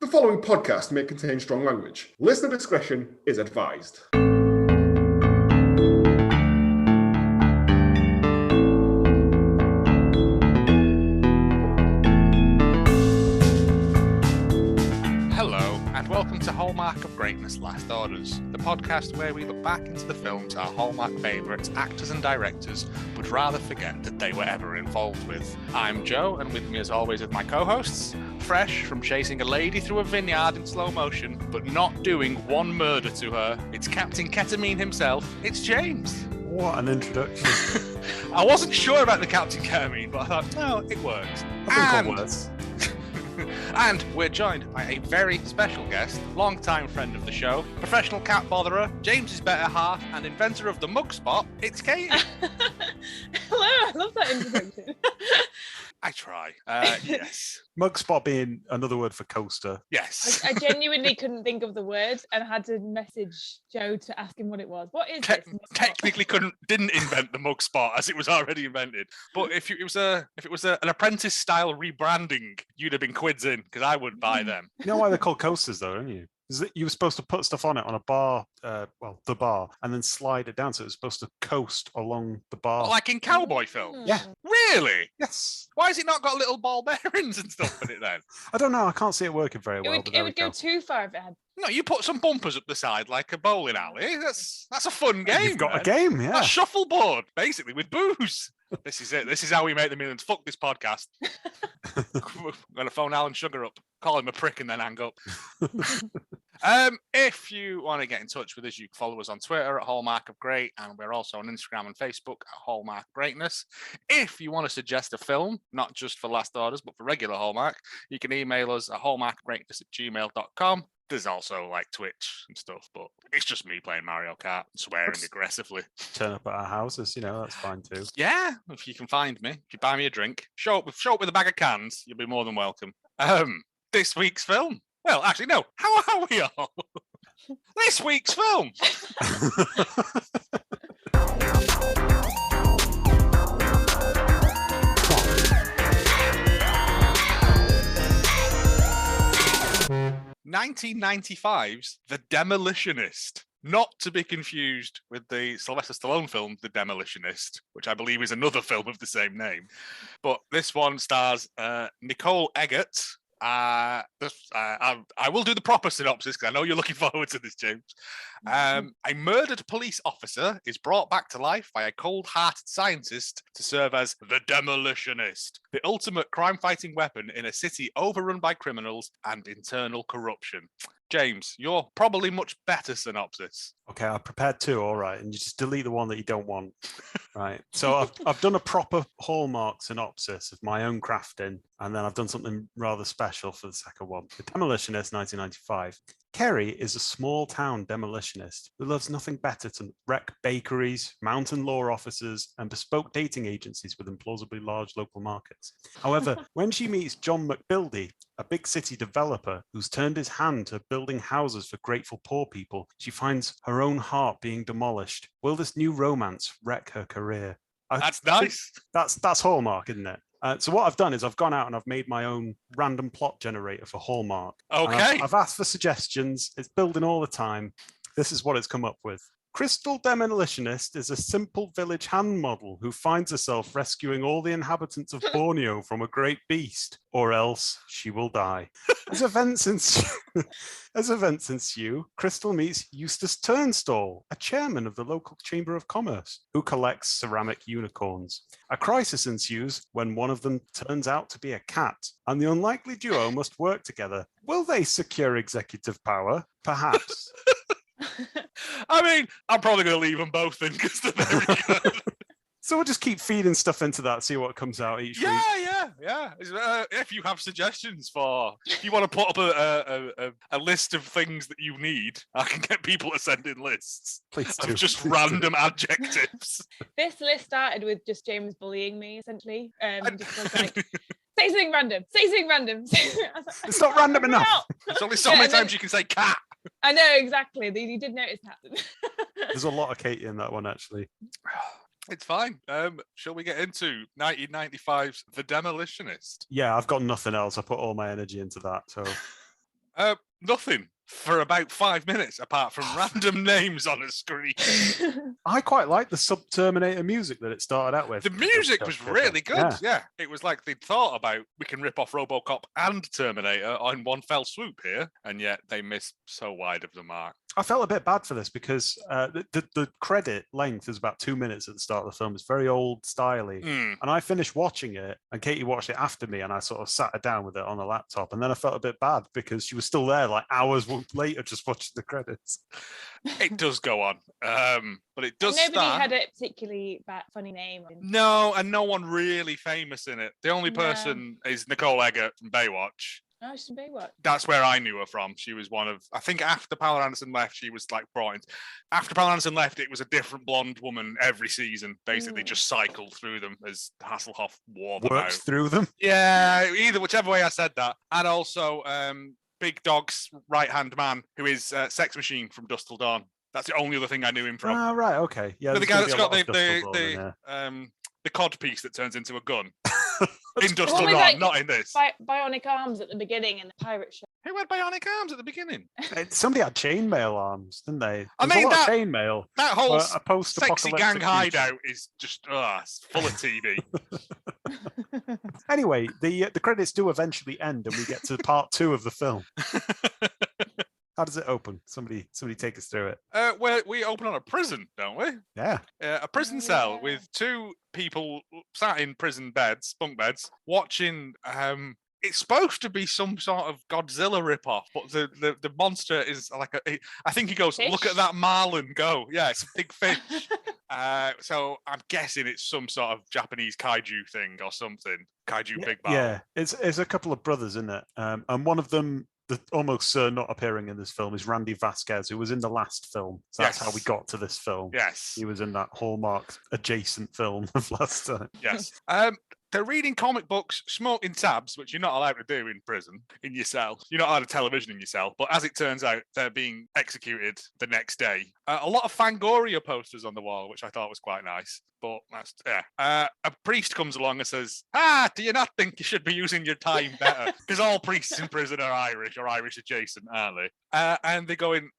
The following podcast may contain strong language. Listener discretion is advised. Hello, and welcome to Hallmark of Greatness Last Orders, the podcast where we look back into the films our Hallmark favourites, actors and directors would rather forget that they were ever involved with. I'm Joe, and with me as always is my co-hosts, fresh from chasing a lady through a vineyard in slow motion, but not doing one murder to her, it's Captain Ketamine himself, it's James. What an introduction. I wasn't sure about the Captain Ketamine, but I thought, no, it works. I think it works. And we're joined by a very special guest, long-time friend of the show, professional cat botherer, James's better half, and inventor of the mug spot, it's Katie. Hello, I love that introduction. I try. Yes. Mug spot being another word for coaster. Yes. I genuinely couldn't think of the word and had to message Joe to ask him what it was. What is this? Technically didn't invent the mug spot as it was already invented. But if it was an apprentice style rebranding, you'd have been quids in because I would buy them. You know why they're called coasters though, don't you? Is that you were supposed to put stuff on it on a bar, the bar, and then slide it down so it was supposed to coast along the bar. Like in cowboy films? Yeah. Really? Yes. Why has it not got little ball bearings and stuff in it then? I don't know. I can't see it working very well. It would go too far if it had. No, you put some bumpers up the side like a bowling alley. That's a fun game. You've got man. a game, yeah. A shuffleboard, basically, with booze. This is it. This is how we make the millions. Fuck this podcast. I'm going to phone Alan Sugar up, call him a prick, and then hang up. If you want to get in touch with us, you can follow us on Twitter at Hallmark of Great, and we're also on Instagram and Facebook at Hallmark Greatness. If you want to suggest a film, not just for Last Orders, but for regular Hallmark, you can email us at hallmarkgreatness@gmail.com. There's also like Twitch and stuff, but it's just me playing Mario Kart, swearing aggressively. Turn up at our houses, that's fine too. Yeah, if you can find me, if you buy me a drink, show up with a bag of cans, you'll be more than welcome. This week's film. Well, actually, no. How are we all? This week's film. (1995's) The Demolitionist. Not to be confused with the Sylvester Stallone film, The Demolitionist, which I believe is another film of the same name. But this one stars Nicole Eggert. I will do the proper synopsis because I know you're looking forward to this, James. A murdered police officer is brought back to life by a cold-hearted scientist to serve as the Demolitionist, the ultimate crime-fighting weapon in a city overrun by criminals and internal corruption. James, you're probably much better synopsis. Okay, I prepared two, all right, and you just delete the one that you don't want. Right. So I've done a proper Hallmark synopsis of my own crafting, and then I've done something rather special for the second one. The Demolitionist, 1995. Kerry is a small-town demolitionist who loves nothing better to wreck bakeries, mountain law offices, and bespoke dating agencies with implausibly large local markets. However, when she meets John McBildy, a big city developer who's turned his hand to building houses for grateful poor people, she finds her own heart being demolished. Will this new romance wreck her career? That's nice. That's Hallmark, isn't it? So what I've done is I've gone out and I've made my own random plot generator for Hallmark. Okay. I've asked for suggestions. It's building all the time. This is what it's come up with. Crystal Demolitionist is a simple village hand model who finds herself rescuing all the inhabitants of Borneo from a great beast, or else she will die. As events ensue, Crystal meets Eustace Turnstall, a chairman of the local Chamber of Commerce, who collects ceramic unicorns. A crisis ensues when one of them turns out to be a cat, and the unlikely duo must work together. Will they secure executive power? Perhaps. I mean, I'm probably going to leave them both in because they're very good. So we'll just keep feeding stuff into that, see what comes out each week. Yeah. If you have suggestions if you want to put up a list of things that you need, I can get people to send in lists. Please do. Of just random adjectives. This list started with just James bullying me, essentially. Just was like, say something random. It's not random enough. There's only so many times you can say cat. I know, exactly. You did notice that. There's a lot of Katie in that one, actually. It's fine. Shall we get into 1995's The Demolitionist? Yeah, I've got nothing else. I put all my energy into that. So Nothing for about 5 minutes, apart from random names on a screen. I quite like the sub-Terminator music that it started out with. The music was really good. Yeah. It was like they'd thought about, we can rip off RoboCop and Terminator on one fell swoop here, and yet they missed so wide of the mark. I felt a bit bad for this because the credit length is about 2 minutes at the start of the film. It's very old styly. And I finished watching it, and Katie watched it after me, and I sort of sat her down with it on the laptop. And then I felt a bit bad because she was still there like hours later just watching the credits. It does go on, but it does Nobody start... had a particularly funny name. No, and no one really famous in it. The only person is Nicole Eggert from Baywatch. Oh, she's in Baywatch. That's where I knew her from. She was one of, I think after Pamela Anderson left, she was like brought in. After Pamela Anderson left, it was a different blonde woman every season, basically just cycled through them as Hasselhoff wore them out. Through them? Yeah, whichever way I said that. And also Big Dog's right-hand man, who is Sex Machine from Dusk Till Dawn. That's the only other thing I knew him from. Ah, right, okay. Yeah, the guy that's got the cod piece that turns into a gun. In Dusk Till Dawn, not in this. Bionic arms at the beginning in the pirate show. Who had bionic arms at the beginning? Somebody had chainmail arms, didn't they? I mean, that chainmail. That whole sexy gang hideout is just full of TV. Anyway, the credits do eventually end, and we get to part 2 of the film. How does it open? Somebody take us through it. We open on a prison, don't we? Yeah. A prison cell with 2 people sat in prison beds, bunk beds, watching. It's supposed to be some sort of Godzilla ripoff, but the monster is like I think he goes, fish? Look at that marlin go. Yeah, it's a big fish. So I'm guessing it's some sort of Japanese kaiju thing or something. Kaiju big bad. Yeah, it's a couple of brothers, isn't it? And one of them, almost not appearing in this film, is Randy Vasquez, who was in the last film. So that's how we got to this film. Yes. He was in that Hallmark adjacent film of last time. Yes. They're reading comic books, smoking tabs, which you're not allowed to do in prison, in your cell. You're not allowed a television in your cell. But as it turns out, they're being executed the next day. A lot of Fangoria posters on the wall, which I thought was quite nice. But that's, a priest comes along and says, do you not think you should be using your time better? Because all priests in prison are Irish or Irish adjacent, aren't they? And they go in,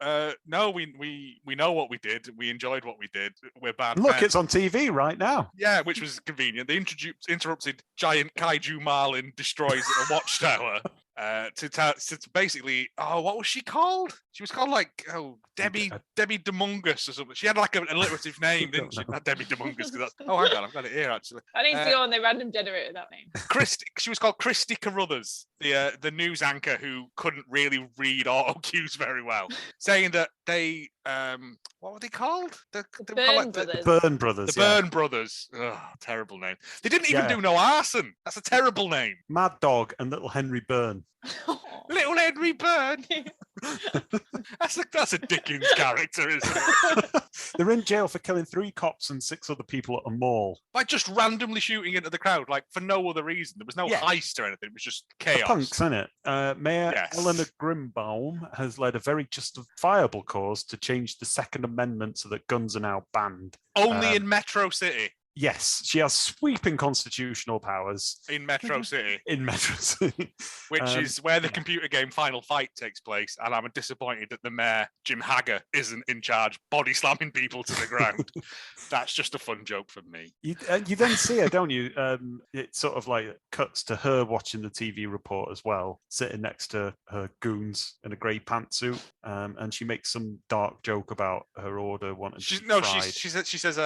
no, we know what we did. We enjoyed what we did. We're bad Look, men. it's on TV right now. Yeah, which was convenient. They interrupted giant kaiju marlin destroys a watchtower. To basically, what was she called? She was called Debbie Demungus or something. She had like an alliterative name, didn't she? Not Debbie Demungus. Hang on, I've got it here actually. I need to go on the random generator that name. She was called Christy Carruthers, the news anchor who couldn't really read auto cues very well, saying that they what were they called? The Byrne Brothers. The Byrne Brothers. The Byrne Brothers. Ugh, terrible name. They didn't even do no arson. That's a terrible name. Mad Dog and Little Henry Byrne. Little Henry Byrne. That's a Dickens character, isn't it? They're in jail for killing 3 cops and 6 other people at a mall. Like just randomly shooting into the crowd, like for no other reason. There was no heist or anything. It was just chaos. Punks, isn't it? Mayor Eleanor Grimbaum has led a very justifiable cause to change the Second Amendment so that guns are now banned. Only in Metro City. Yes, she has sweeping constitutional powers. In Metro City. In Metro City. Which is where the computer game Final Fight takes place. And I'm disappointed that the mayor, Jim Hagger, isn't in charge, body slamming people to the ground. That's just a fun joke for me. You then see her, don't you? It sort of like cuts to her watching the TV report as well, sitting next to her goons in a grey pantsuit. And she makes some dark joke about her order wanting to be fried. She says,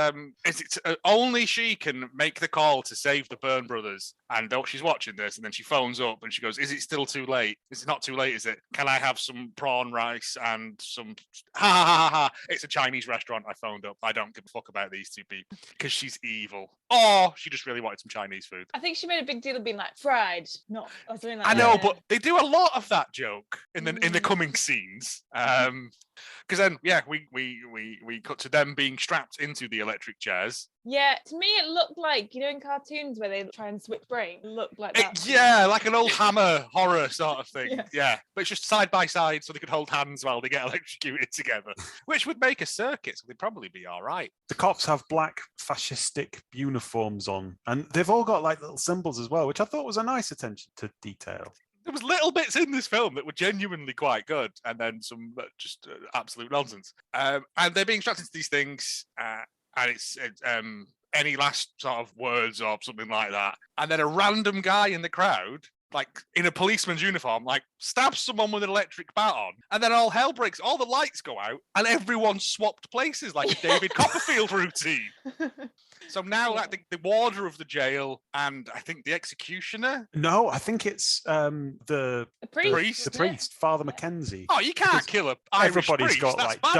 only she can make the call to save the Byrne brothers. And she's watching this, and then she phones up and she goes, is it still too late? Is it not too late, is it? Can I have some prawn rice and some... Ha ha ha ha. It's a Chinese restaurant. I phoned up. I don't give a fuck about these 2 people. Because she's evil. Or she just really wanted some Chinese food. I think she made a big deal of being like fried, not or something like that. I know, but they do a lot of that joke in the coming scenes. Because then, we cut to them being strapped into the electric chairs. Yeah, to me it looked like, in cartoons where they try and switch brain, it looked like that. Like an old Hammer horror sort of thing. Yeah, but it's just side by side so they could hold hands while they get electrocuted together, which would make a circuit, so they'd probably be all right. The cops have black fascistic uniforms on, and they've all got like little symbols as well, which I thought was a nice attention to detail. There was little bits in this film that were genuinely quite good, and then some just absolute nonsense. And they're being strapped into these things, and it's any last sort of words or something like that. And then a random guy in the crowd, like in a policeman's uniform, like stabs someone with an electric bat on, and then all hell breaks. All the lights go out, and everyone swapped places like a David Copperfield routine. So now, like the warder of the jail, and I think the executioner. No, I think it's the priest, Father Mackenzie. Oh, you can't kill a Irish Everybody's priest. got That's like bad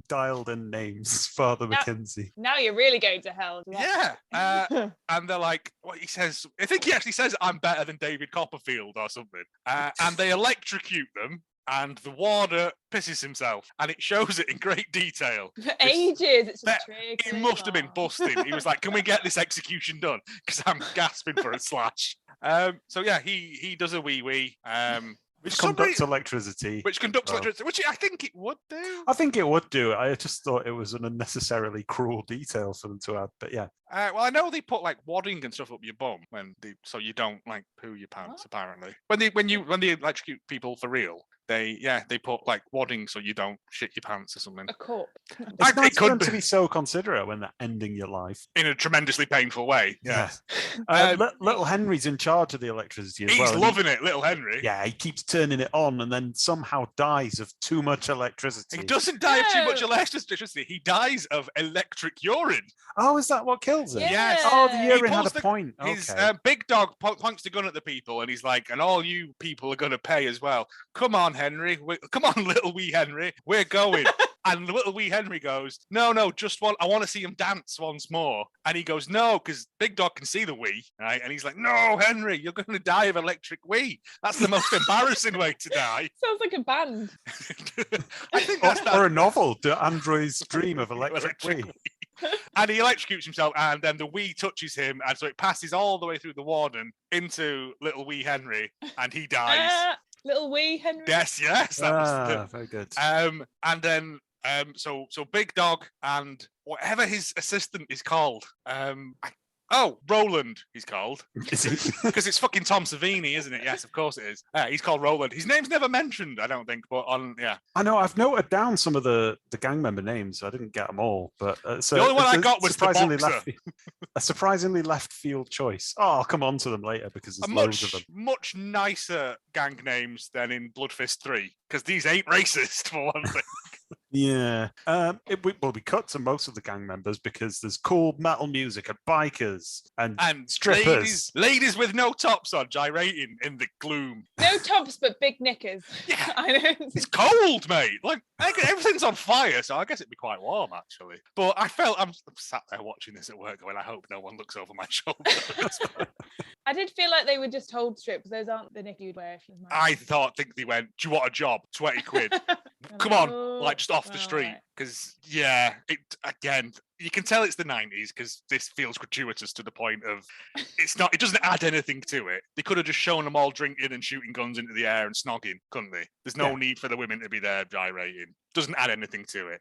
dialed in names. Father Mackenzie. Now you're really going to hell. Yeah. And they're like, what he says, I think he actually says, I'm better than David Copperfield or something. And they electrocute them. And the warder pisses himself, and it shows it in great detail. For ages, it's just he must have been busting. He was like, "Can we get this execution done? Because I'm gasping for a slash." So yeah, he does a wee. Which conducts electricity. Which I think it would do. I think it would do. I just thought it was an unnecessarily cruel detail for them to add, but yeah. Well, I know they put like wadding and stuff up your bum so you don't like poo your pants. Apparently, when they electrocute people for real, they put like wadding so you don't shit your pants or something. A corpse. It's nice for them to be so considerate when they're ending your life in a tremendously painful way. Yeah. Little Henry's in charge of the electricity as well. He's loving it, little Henry. Yeah, he keeps turning it on and then somehow dies of too much electricity. He doesn't die of too much electricity. He dies of electric urine. Oh, is that what kills him? Yeah. Yes. Oh, the urine had a point. His Okay. big dog points the gun at the people, and he's like, and all you people are going to pay as well. Come on, Henry. Come on, little wee Henry. We're going. And the little wee Henry goes, no, I want to see him dance once more. And he goes, no, because Big Dog can see the wee, right? And he's like, no, Henry, you're going to die of electric wee. That's the most embarrassing way to die. Sounds like a band. I think or a novel, The Android's Dream of Electric Wee. And he electrocutes himself, and then the wee touches him, and so it passes all the way through the warden into little wee Henry, and he dies. Little wee Henry. Yes, that was very good. And then so Big Dog and whatever his assistant is called, Roland, he's called. Is he? Because it's fucking Tom Savini, isn't it? Yes, of course it is. He's called Roland. His name's never mentioned, I don't think, but I know, I've noted down some of the gang member names. I didn't get them all, but the only one I got was the boxer. A surprisingly left field choice. Oh, I'll come on to them later because there's loads of them. Much nicer gang names than in Blood Fist 3, because these ain't racist, for one thing. Yeah. We cut to most of the gang members because there's cool metal music and bikers and strippers. Ladies with no tops on, gyrating in the gloom. No tops, but big knickers. Yeah. I know. It's cold, mate. Like, everything's on fire, so I guess it'd be quite warm, actually. But I'm sat there watching this at work going, I hope no one looks over my shoulder. I did feel like they would just hold strips. Those aren't the knickers you'd wear if you're married. I think they went, do you want a job? 20 quid. Come on, like just off the street. Because, again, you can tell it's the 90s because this feels gratuitous to the point of it doesn't add anything to it. They could have just shown them all drinking and shooting guns into the air and snogging, couldn't they? There's no need for the women to be there gyrating. Doesn't add anything to it.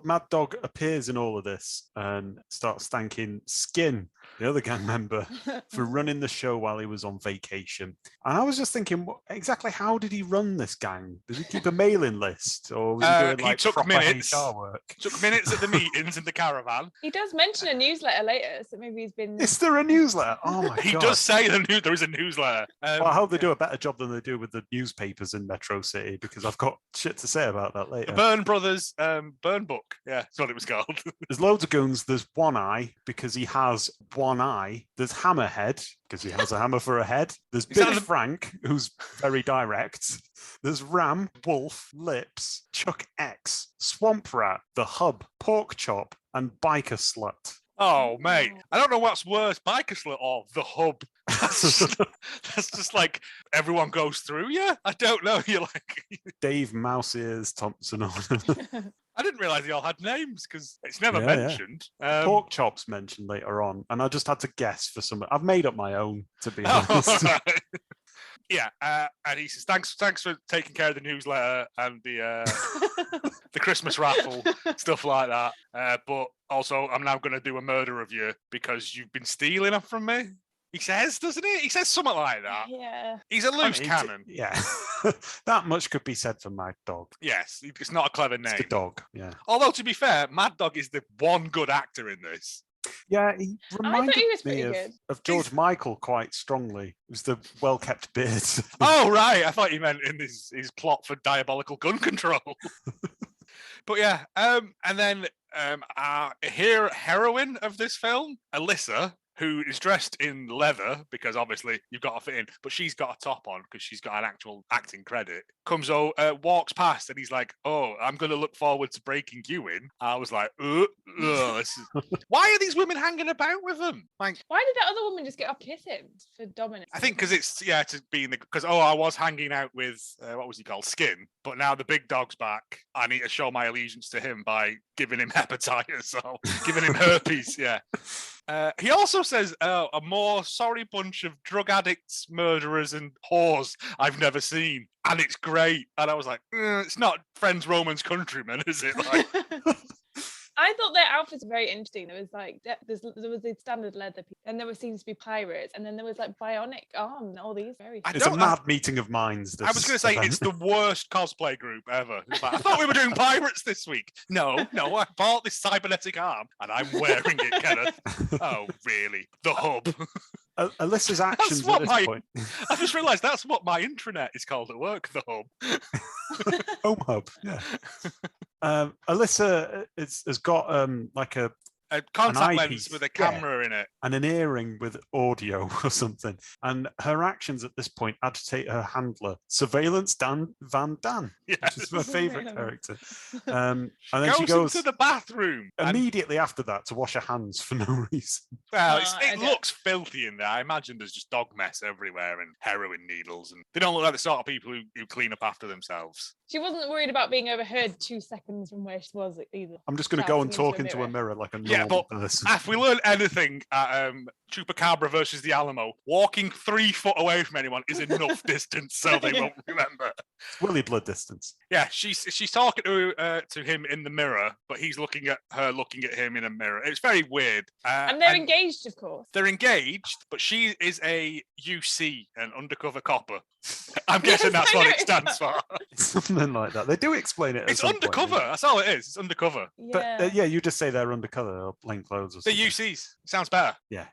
Mad Dog appears in all of this and starts thanking Skin, the other gang member, for running the show while he was on vacation. And I was just thinking, exactly how did he run this gang? Did he keep a mailing list, or was he doing like proper minutes. HR work? Took minutes at the meetings in the caravan. He does mention a newsletter later, so maybe he's been. Is there a newsletter? Oh my god! He does say there is a newsletter. Well, I hope they do a better job than they do with the newspapers in Metro City, because I've got shit to say about that later. The Byrne Brothers Burn Book. Yeah, that's what it was called. There's loads of goons. There's One Eye because he has one eye. There's Hammerhead because he has a hammer for a head. There's Big Frank, who's very direct. There's Ram, Wolf, Lips, Chuck X, Swamp Rat, The Hub, Pork Chop, and Biker Slut. Oh, mate. I don't know what's worse, Biker Slut or The Hub. That's just like everyone goes through you. I don't know. You're like Dave Mouse Ears Thompson. I didn't realise they all had names because it's never mentioned. Pork Chop's mentioned later on, and I just had to guess for some. I've made up my own, to be honest. Yeah, and he says, thanks for taking care of the newsletter and the Christmas raffle, stuff like that. But also, I'm now going to do a murder of you because you've been stealing it from me. He says, doesn't he? He says something like that. Yeah. He's a loose I mean, cannon. Yeah. That much could be said for Mad Dog. Yes, it's not a clever It's name. the dog, yeah. Although, to be fair, Mad Dog is the one good actor in this. Yeah, he reminded he was me pretty good. of George Michael quite strongly. It was the well-kept beard. Oh, right. I thought you meant in his plot for diabolical gun control. But yeah, and then our heroine of this film, Alyssa, who is dressed in leather because obviously you've got to fit in, but she's got a top on because she's got an actual acting credit. Walks past and he's like, "Oh, I'm going to look forward to breaking you in." I was like, why are these women hanging about with them? Like, why did that other woman just get up kiss him for dominance? I think because it's to be in the because I was hanging out with what was he called, Skin, but now the big dog's back. I need to show my allegiance to him by giving him hepatitis or giving him herpes. Yeah. He also says, a more sorry bunch of drug addicts, murderers, and whores I've never seen. And it's great. And I was like, it's not Friends, Romans, Countrymen, is it? Like, I thought their outfits were very interesting. There was like there was the standard leather, and there seems to be pirates, and then there was like bionic arm, and all these very. It's a mad meeting of minds. I was going to say it's the worst cosplay group ever. It's like, I thought we were doing pirates this week. No, I bought this cybernetic arm and I'm wearing it, Kenneth. Oh, really? The hub. Alyssa's actions at this point. I just realised that's what my intranet is called at work. The hub. Home hub. Yeah. Alyssa has got like a contact lens with a camera in it and an earring with audio or something, and her actions at this point agitate her handler, Surveillance Dan Van Dan, which is my favorite character. And then she goes into the bathroom immediately after that to wash her hands for no reason. Well, it looks filthy in there. I imagine there's just dog mess everywhere and heroin needles, and they don't look like the sort of people who clean up after themselves. She wasn't worried about being overheard 2 seconds from where she was either. I'm just going to go and talk into a mirror like a normal person. If we learn anything at Chupacabra versus the Alamo, walking 3 foot away from anyone is enough distance so they won't remember. Willy blood distance. Yeah, she's talking to him in the mirror, but he's looking at her looking at him in a mirror. It's very weird. And they're engaged, of course. They're engaged, but she is a UC, an undercover copper. I'm guessing that's what it stands for. Something like that. They do explain it. It's undercover. That's all it is. It's undercover. Yeah. But you just say they're undercover or plain clothes or something. The UCs. Sounds better. Yeah.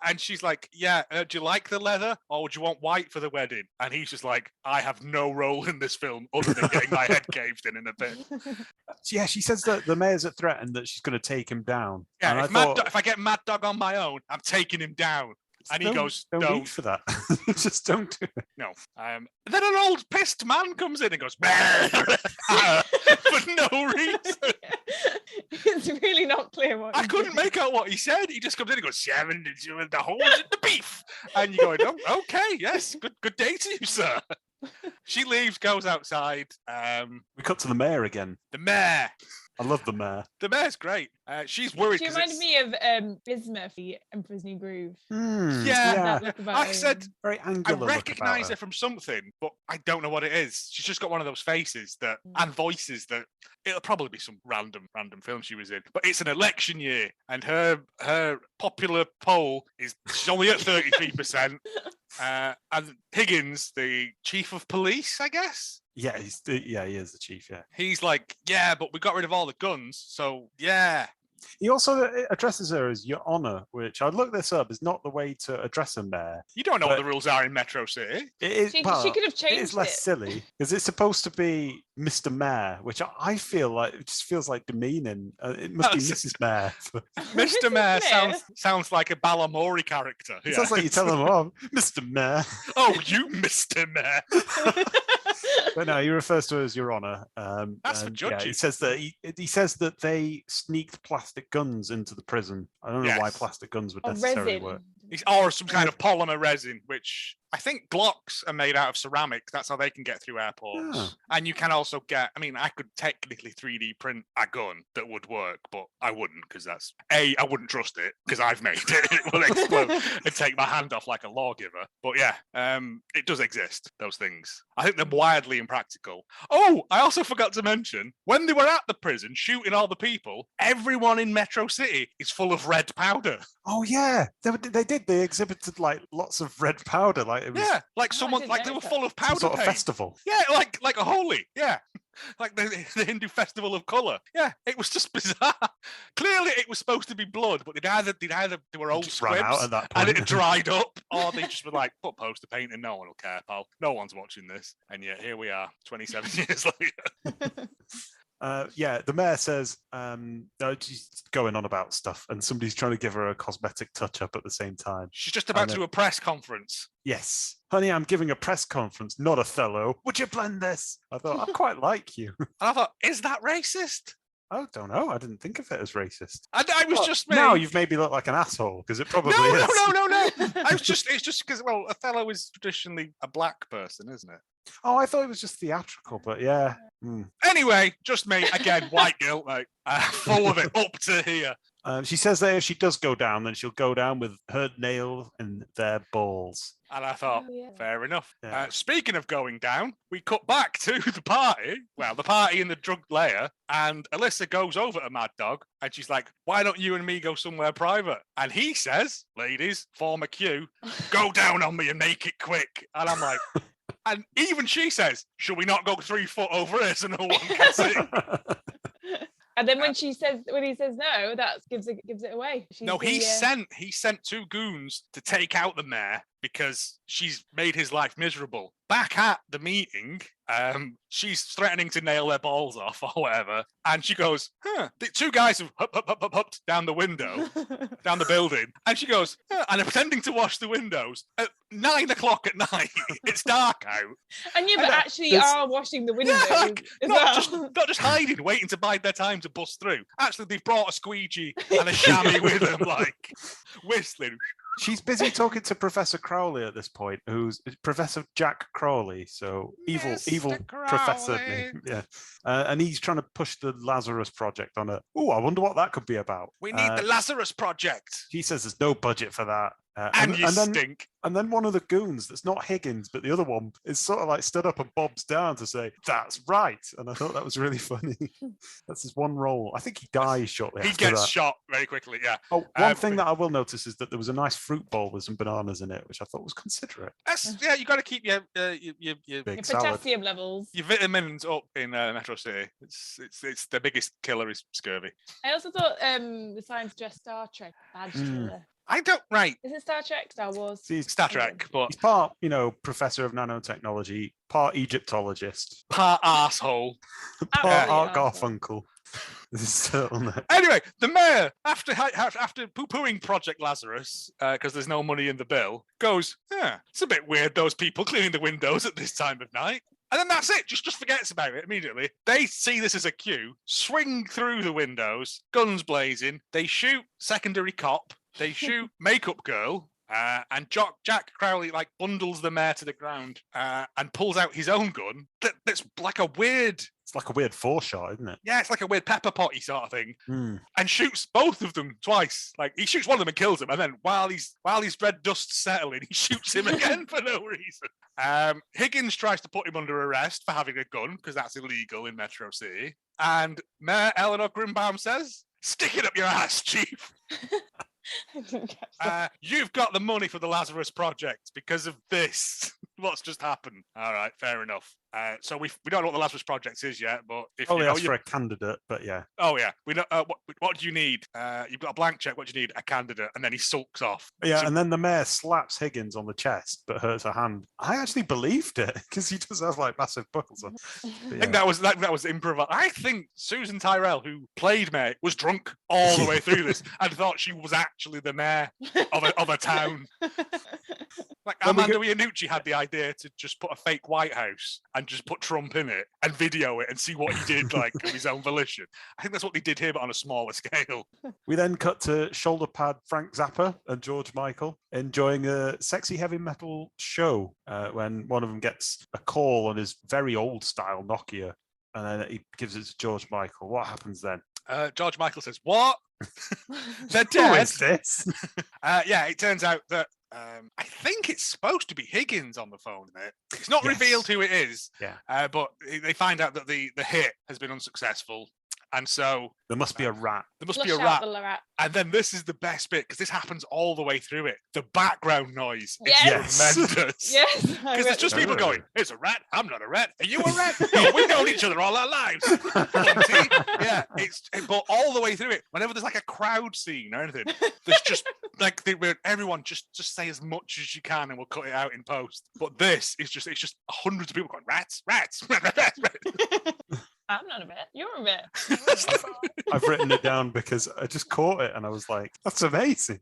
And she's like, do you like the leather or would you want white for the wedding? And he's just like, I have no role in this film other than getting my head caved in a bit. Yeah, she says that the mayor's a threat and that she's going to take him down. Yeah, if I get Mad Dog on my own, I'm taking him down. And he goes, don't reach for that. Just don't do it. No. Then an old pissed man comes in and goes, for no reason. It's really not clear what I couldn't make out what he said. He just comes in and goes, 7 the holes in the beef. And you're going, oh, okay, yes, good day to you, sir. She leaves, goes outside. We cut to the mayor again. The mayor. I love the mayor. The mayor's great. She's worried. She reminded me of Bismuth, the Emperor's New Groove. Yeah. I said, very angular. I recognise her from something, but I don't know what it is. She's just got one of those faces and voices that it'll probably be some random film she was in. But it's an election year, and her popular poll is she's only at 33%. And Higgins, the chief of police, I guess. Yeah, he is the chief. Yeah, he's like, but we got rid of all the guns, so yeah. He also addresses her as Your Honor, which I looked this up is not the way to address a mayor. You don't know what the rules are in Metro City. It is. She could have changed it. It is less silly because it's supposed to be Mr. Mayor, which I feel like it just feels like demeaning. It must be Mrs. Mayor. Mr. Mayor sounds like a Balamori character. It sounds like you tell them, "Oh, Mr. Mayor." Oh, you, Mr. Mayor. But no, he refers to her as Your Honor. That's for judges. He says that they sneaked plastic guns into the prison. I don't know why plastic guns would necessarily work. Or some kind of polymer resin, which I think blocks are made out of ceramic. That's how they can get through airports. Oh. And you can also get, I mean, I could technically 3D print a gun that would work, but I wouldn't because that's, I wouldn't trust it because I've made it. It will explode and take my hand off like a lawgiver. But yeah, it does exist, those things. I think they're wildly impractical. Oh, I also forgot to mention, when they were at the prison shooting all the people, everyone in Metro City is full of red powder. Oh yeah, they did. They exhibited like lots of red powder. Like it was like I someone, didn't like they were notice full of some powder sort of paint. festival. Yeah, like a holy. Yeah. Like the Hindu festival of color. Yeah, it was just bizarre. Clearly, it was supposed to be blood, but they were old Just ran out squibs at that and point. it had dried up, or they just were like, put poster paint and no one will care, pal. No one's watching this. And yet here we are, 27 years later. Yeah, the mayor says she's going on about stuff, and somebody's trying to give her a cosmetic touch-up at the same time. She's just about to do a press conference. Yes. Honey, I'm giving a press conference, not Othello. Would you blend this? I thought, I quite like you. And I thought, is that racist? I don't know. I didn't think of it as racist. And I was just me. Now you've made me look like an asshole, because it probably is. No. It's just because, well, Othello is traditionally a black person, isn't it? Oh, I thought it was just theatrical, but yeah. Anyway, just me again, white guilt, mate. Full of it, up to here. She says that if she does go down, then she'll go down with her nail in their balls. And I thought, fair enough. Yeah. Speaking of going down, we cut back to the party. Well, the party in the drug lair. And Alyssa goes over to Mad Dog and she's like, why don't you and me go somewhere private? And he says, ladies, form a queue, go down on me and make it quick. And I'm like, and even she says, should we not go 3 foot over here so no one can see? And then when he says no, that gives it away. He sent 2 goons to take out the mayor because she's made his life miserable. Back at the meeting, she's threatening to nail their balls off or whatever, and she goes, the 2 guys have hopped down the window, down the building, and she goes, and they're pretending to wash the windows at 9 o'clock at night. It's dark out. And but actually are washing the windows. Not just hiding, waiting to bide their time to bust through. Actually, they've brought a squeegee and a chamois with them, like whistling. She's busy talking to Professor Crowley at this point, who's Professor Jack Crowley, so evil Crowley. professor name. Yeah. And he's trying to push the Lazarus Project on her. Oh, I wonder what that could be about. We need the Lazarus Project. He says there's no budget for that. And you stink. And then one of the goons, that's not Higgins, but the other one, is sort of like stood up and bobs down to say, that's right. And I thought that was really funny. That's his one role. I think he dies shortly after that. He gets shot very quickly, yeah. Oh, one thing that I will notice is that there was a nice fruit bowl with some bananas in it, which I thought was considerate. You got to keep your Big potassium levels. Your vitamins up in Metro City. It's the biggest killer is scurvy. I also thought the sign suggests Star Trek badge killer. I don't, right. Is it Star Trek, Star Wars? He's Star Trek, but he's part, professor of nanotechnology, part Egyptologist, part arsehole, part Art Garfunkel. Anyway, the mayor, after poo-pooing Project Lazarus, because there's no money in the bill, goes, it's a bit weird, those people cleaning the windows at this time of night. And then that's it. Just forgets about it immediately. They see this as a cue, swing through the windows, guns blazing. They shoot secondary cop. They shoot makeup girl. And Jack Crowley bundles the mayor to the ground and pulls out his own gun. That's like a weird. It's like a weird 4-shot, isn't it? Yeah, it's like a weird pepper potty sort of thing. And shoots both of them twice. Like he shoots one of them and kills him, and then while he's red dust settling, he shoots him again for no reason. Higgins tries to put him under arrest for having a gun because that's illegal in Metro City. And Mayor Eleanor Grimbaum says, "Stick it up your ass, Chief." You've got the money for the Lazarus Project because of this. What's just happened? All right, fair enough. So we don't know what the Lazarus Project is yet, but if you know for a candidate, but yeah. Oh yeah, we know. What do you need? You've got a blank check. What do you need? A candidate, and then he sulks off. Yeah, and then the mayor slaps Higgins on the chest, but hurts her hand. I actually believed it because he does have massive buckles on. Yeah. I think that was improv. I think Susan Tyrell, who played Mayor, was drunk all the way through this and thought she was actually the mayor of a town. Like When we Armando Iannucci had the idea to just put a fake White House and just put Trump in it and video it and see what he did, like of his own volition. I think that's what they did here, but on a smaller scale. We then cut to shoulder pad Frank Zappa and George Michael enjoying a sexy heavy metal show when one of them gets a call on his very old style Nokia, and then he gives it to George Michael. What happens then? George Michael says, "What? They're Who dead." is this? Yeah, it turns out that I think it's supposed to be Higgins on the phone. Isn't it? It's not revealed who it is. Yeah. But they find out that the hit has been unsuccessful. And so There must be a rat. there must Flush be a out rat. the rat. And then this is the best bit because this happens all the way through it. The background noise is Yes. tremendous. Yes. Because there's just people going, "It's a rat. I'm not a rat. Are you a rat? No, we've known each other all our lives." Yeah, but all the way through it, whenever there's like a crowd scene or anything, there's just like everyone just say as much as you can, and we'll cut it out in post. But this is just hundreds of people going, "Rats, rats, rats, rats." I'm not a rat. You're a rat. I've written it down because I just caught it and I was like, that's amazing.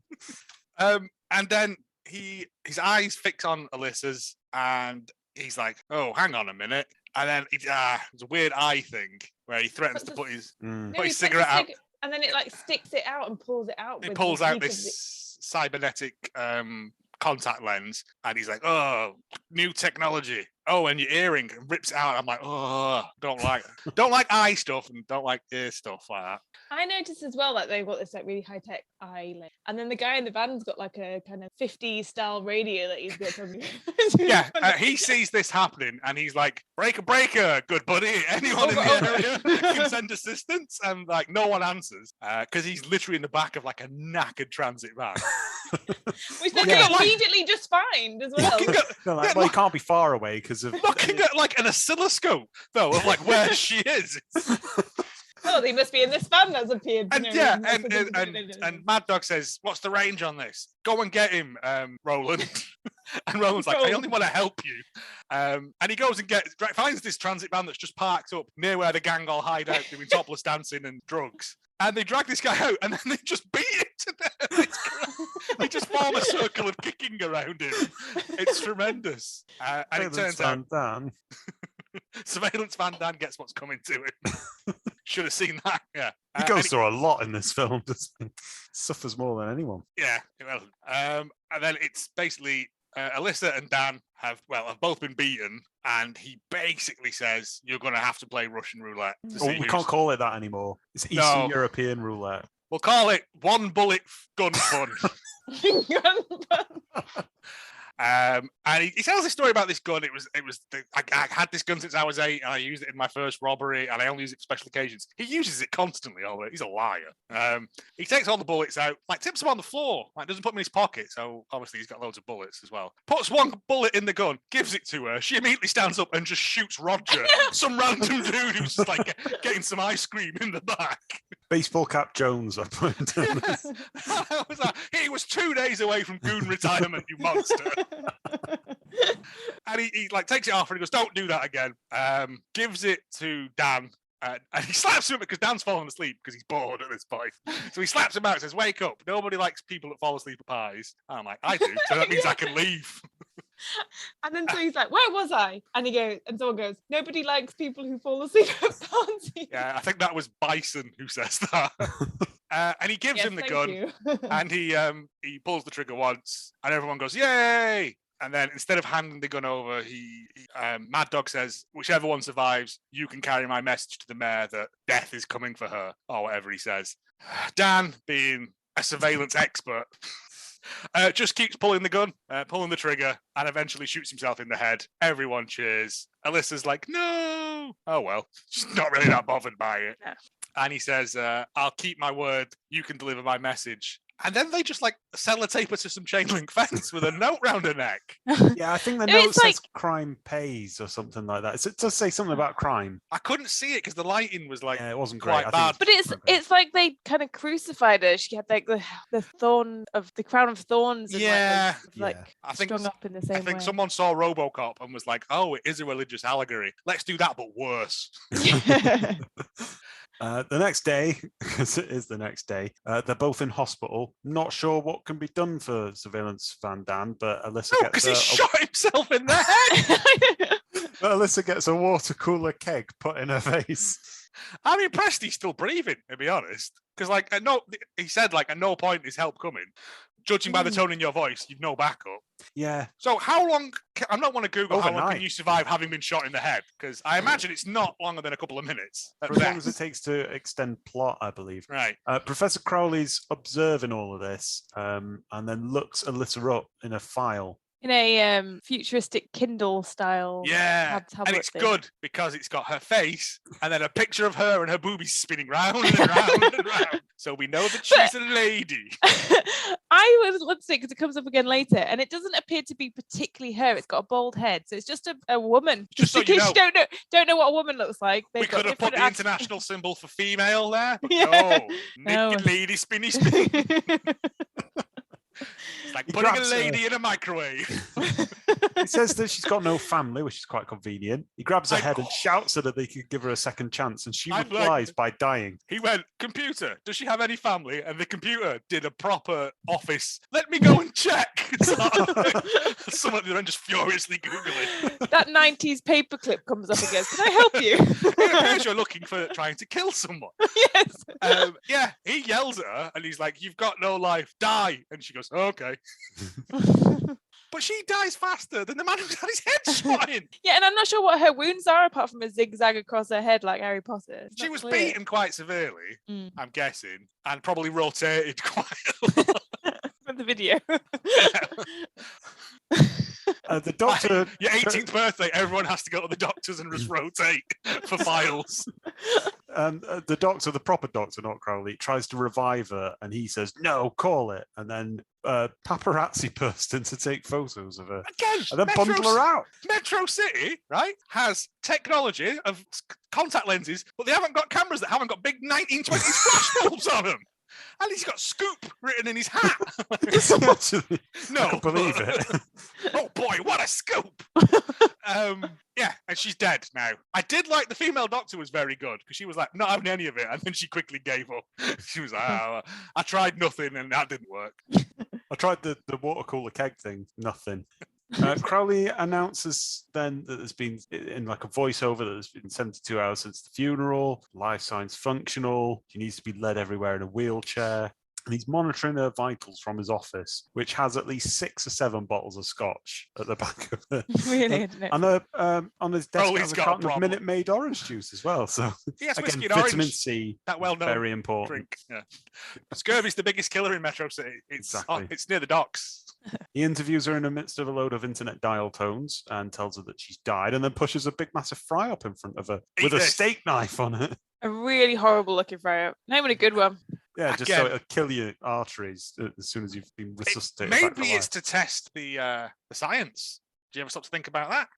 And then his eyes fix on Alyssa's, and he's like, "Oh, hang on a minute." And then it's a weird eye thing where he threatens to put his No, put he his puts cigarette out. and then it like sticks it out and pulls it out. He with pulls the out heat of this cybernetic contact lens, and he's like, "Oh, new technology. Oh, and your earring," and rips it out. I'm like, "Oh, don't like eye stuff and don't like ear stuff like that." I noticed as well that they've got this like really high tech eye lens, and then the guy in the van's got like a kind of 50s style radio that he's got from. Yeah, he sees this happening and he's like, breaker, good buddy. Anyone in the area can send assistance?" And like no one answers because he's literally in the back of like a knackered transit van. Which they Yeah. immediately just find as well. Looking at, No, like, well, he can't be far away because of looking at like an oscilloscope though of like where she is. Oh, they must be in this van that's appeared. And No, yeah, no, and Mad Dog says, "What's the range on this? Go and get him, Roland." And Roland's like, "I only want to help you." And he goes and finds this transit van that's just parked up near where the gang all hide out doing topless dancing and drugs. And they drag this guy out, and then they just beat it to death. They just form a circle of kicking around him. It's tremendous. And it turns out Surveillance Van Dan gets what's coming to him. Should have seen that. Yeah, he goes through a lot in this film. Suffers more than anyone. Yeah, well, and then it's basically Alyssa and Dan have both been beaten, and he basically says, "You're going to have to play Russian roulette." We can't call it that anymore. It's Eastern European roulette. We'll call it one bullet gun fun. And he tells this story about this gun. I had this gun since I was 8, and I used it in my first robbery, and I only use it for special occasions. He uses it constantly. He's a liar. He takes all the bullets out, like tips them on the floor, like doesn't put them in his pocket. So obviously he's got loads of bullets as well. Puts one bullet in the gun, gives it to her. She immediately stands up and just shoots Roger, some random dude who's just like getting some ice cream in the back. Baseball cap Jones, I put down this. He was 2 days away from goon retirement, you monster. And he like takes it off and he goes, "Don't do that again." Gives it to Dan. And he slaps him because Dan's falling asleep because he's bored at this point. So he slaps him out and says, "Wake up. Nobody likes people that fall asleep at pies." And I'm like, "I do. So that means I can leave." And then so he's like, "Where was I?" And someone goes, "Nobody likes people who fall asleep at parties." Yeah, I think that was Bison who says that. And he gives him the gun, and he pulls the trigger once, and everyone goes, "Yay!" And then instead of handing the gun over, Mad Dog says, "Whichever one survives, you can carry my message to the mayor that death is coming for her," or whatever he says. Dan, being a surveillance expert, just keeps pulling the gun, pulling the trigger, and eventually shoots himself in the head. Everyone cheers. Alyssa's like, "No!" Oh, well, she's not really that bothered by it. Yeah. And he says, "I'll keep my word. You can deliver my message." And then they just like sellotape her to some chain link fence with a note round her neck. Yeah, I think the note says crime pays or something like that. It does say something about crime. I couldn't see it because the lighting was like it wasn't quite great. bad. But it's like they kind of crucified her. She had like the crown of thorns. And I think strung up in the same way. I think someone saw RoboCop and was like, "Oh, it is a religious allegory. Let's do that, but worse." The next day, because it is the next day, they're both in hospital. Not sure what can be done for Surveillance Van Dam, but Alyssa No, gets because he shot himself in the head. Alyssa gets a water cooler keg put in her face. I'm impressed he's still breathing, to be honest. Because, like, he said, like, at no point is help coming. Judging by the tone in your voice, you've no backup. Yeah. So how long? I'm not want to Google how long Overnight. can you survive having been shot in the head? Because I imagine it's not longer than a couple of minutes. At For as long as it best. takes to extend plot, I believe. Right. Professor Crowley's observing all of this and then looks Alyssa up in a file. In a futuristic Kindle style. Yeah, and it's good because it's got her face and then a picture of her and her boobies spinning round and round and round. So we know that she's a lady. I was looking because it comes up again later, and it doesn't appear to be particularly her. It's got a bald head, so it's just a woman. Just so in case you know. you don't know what a woman looks like. We could have put the international symbol for female there, but Yeah. no, naked lady spinny spin. It's like putting a lady in a microwave. He says that she's got no family, which is quite convenient. He grabs her head and shouts so that they could give her a second chance, and she replies by dying. He went, "Computer, does she have any family?" And the computer did a proper office. Let me go and check. Someone then just furiously Googling. That 90s paperclip comes up again. Can I help you? It appears you're looking for trying to kill someone. Yes. Yeah, he yells at her and he's like, "You've got no life, die." And she goes, "Okay." But she dies faster than the man who's had his head shot in. Yeah, and I'm not sure what her wounds are apart from a zigzag across her head like Harry Potter. She was beaten quite severely, I'm guessing, and probably rotated quite a lot. From the video. The doctor... Your 18th birthday, everyone has to go to the doctors and just rotate for files. The doctor, the proper doctor, not Crowley, tries to revive her, and he says, "No, call it." And then paparazzi burst in to take photos of her. Again, and then bundle her out. Metro City, right, has technology of contact lenses, but they haven't got cameras that haven't got big 1920s flash bulbs on them. And he's got "scoop" written in his hat. No, I can't believe it. Oh boy, what a scoop! Yeah, and she's dead now. I did like the female doctor was very good because she was like not having any of it, and then she quickly gave up. She was like, "Oh, I tried nothing, and that didn't work." I tried the water cooler keg thing, nothing. Crowley announces then that there's been, in like a voiceover, that there's been 72 hours since the funeral, life signs functional, she needs to be led everywhere in a wheelchair. And he's monitoring her vitals from his office, which has at least 6 or 7 bottles of scotch at the back of it. Really, isn't it? And on his desk, he's has a got a carton of problem. Minute Maid orange juice as well. So Yes, again, whiskey and vitamin orange. C, That well-known very important. drink. Yeah. Scurvy's the biggest killer in Metro City. Exactly. It's near the docks. He interviews her in the midst of a load of internet dial tones and tells her that she's died, and then pushes a big massive fry up in front of her with a steak knife on it. A really horrible looking fry up. Not even a good one. Yeah, just so it'll kill your arteries as soon as you've been resuscitated. Maybe it's to test the science. Do you ever stop to think about that?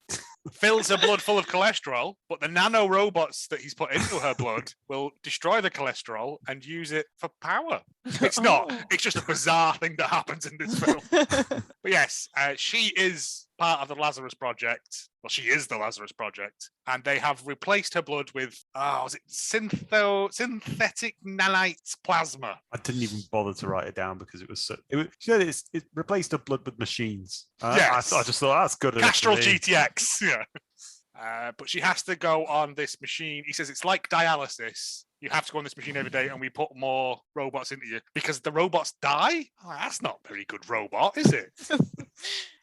Fills her blood full of cholesterol, but the nano robots that he's put into her blood will destroy the cholesterol and use it for power. It's not. It's just a bizarre thing that happens in this film. But yes, she is part of the Lazarus Project. Well, she is the Lazarus Project. And they have replaced her blood with, was it synthetic nanite plasma? I didn't even bother to write it down because it was so... She said it replaced her blood with machines. Yes. I just thought, that's good. Castrol GTX, yeah. But she has to go on this machine. He says it's like dialysis. You have to go on this machine every day, and we put more robots into you because the robots die. Oh, that's not a very good robot, is it?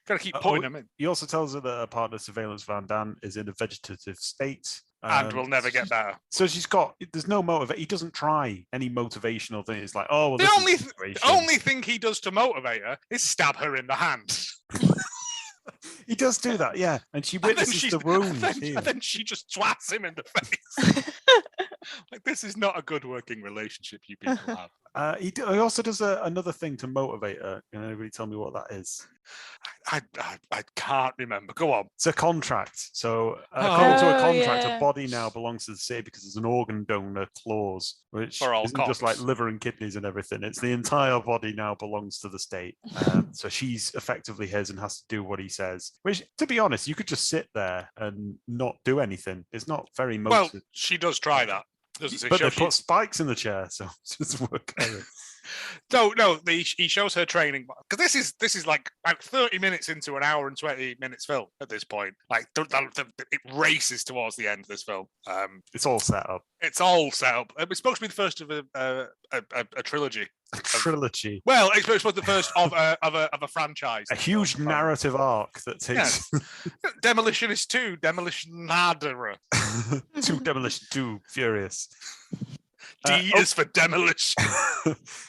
Got to keep putting them in. He also tells her that her partner, Surveillance Van Dam, is in a vegetative state. And will never get better. So there's no motive. He doesn't try any motivational thing. It's like, the only thing he does to motivate her is stab her in the hand. He does do that, yeah. And she witnesses the wound. And then she just swats him in the face. Like, this is not a good working relationship you people have. He also does another thing to motivate her. Can anybody tell me what that is? I can't remember. Go on. It's a contract. So according to a contract, yeah. a body now belongs to the city because there's an organ donor clause, which isn't just like liver and kidneys and everything. It's the entire body now belongs to the state. So she's effectively his and has to do what he says. Which, to be honest, you could just sit there and not do anything. It's not very motivating. Well, she does try that. Doesn't say But they show put spikes in the chair, so it doesn't work out. No, he shows her training because this is like about 30 minutes into an hour and 20 minutes film at this point. Like it races towards the end of this film. It's all set up. It's all set up. It's supposed to be the first of a trilogy. A trilogy. Well, it's supposed to be the first of a franchise. A huge narrative arc that takes Demolitionist 2, Demolitionadera. 2 Demolition 2 Furious. D is for demolition.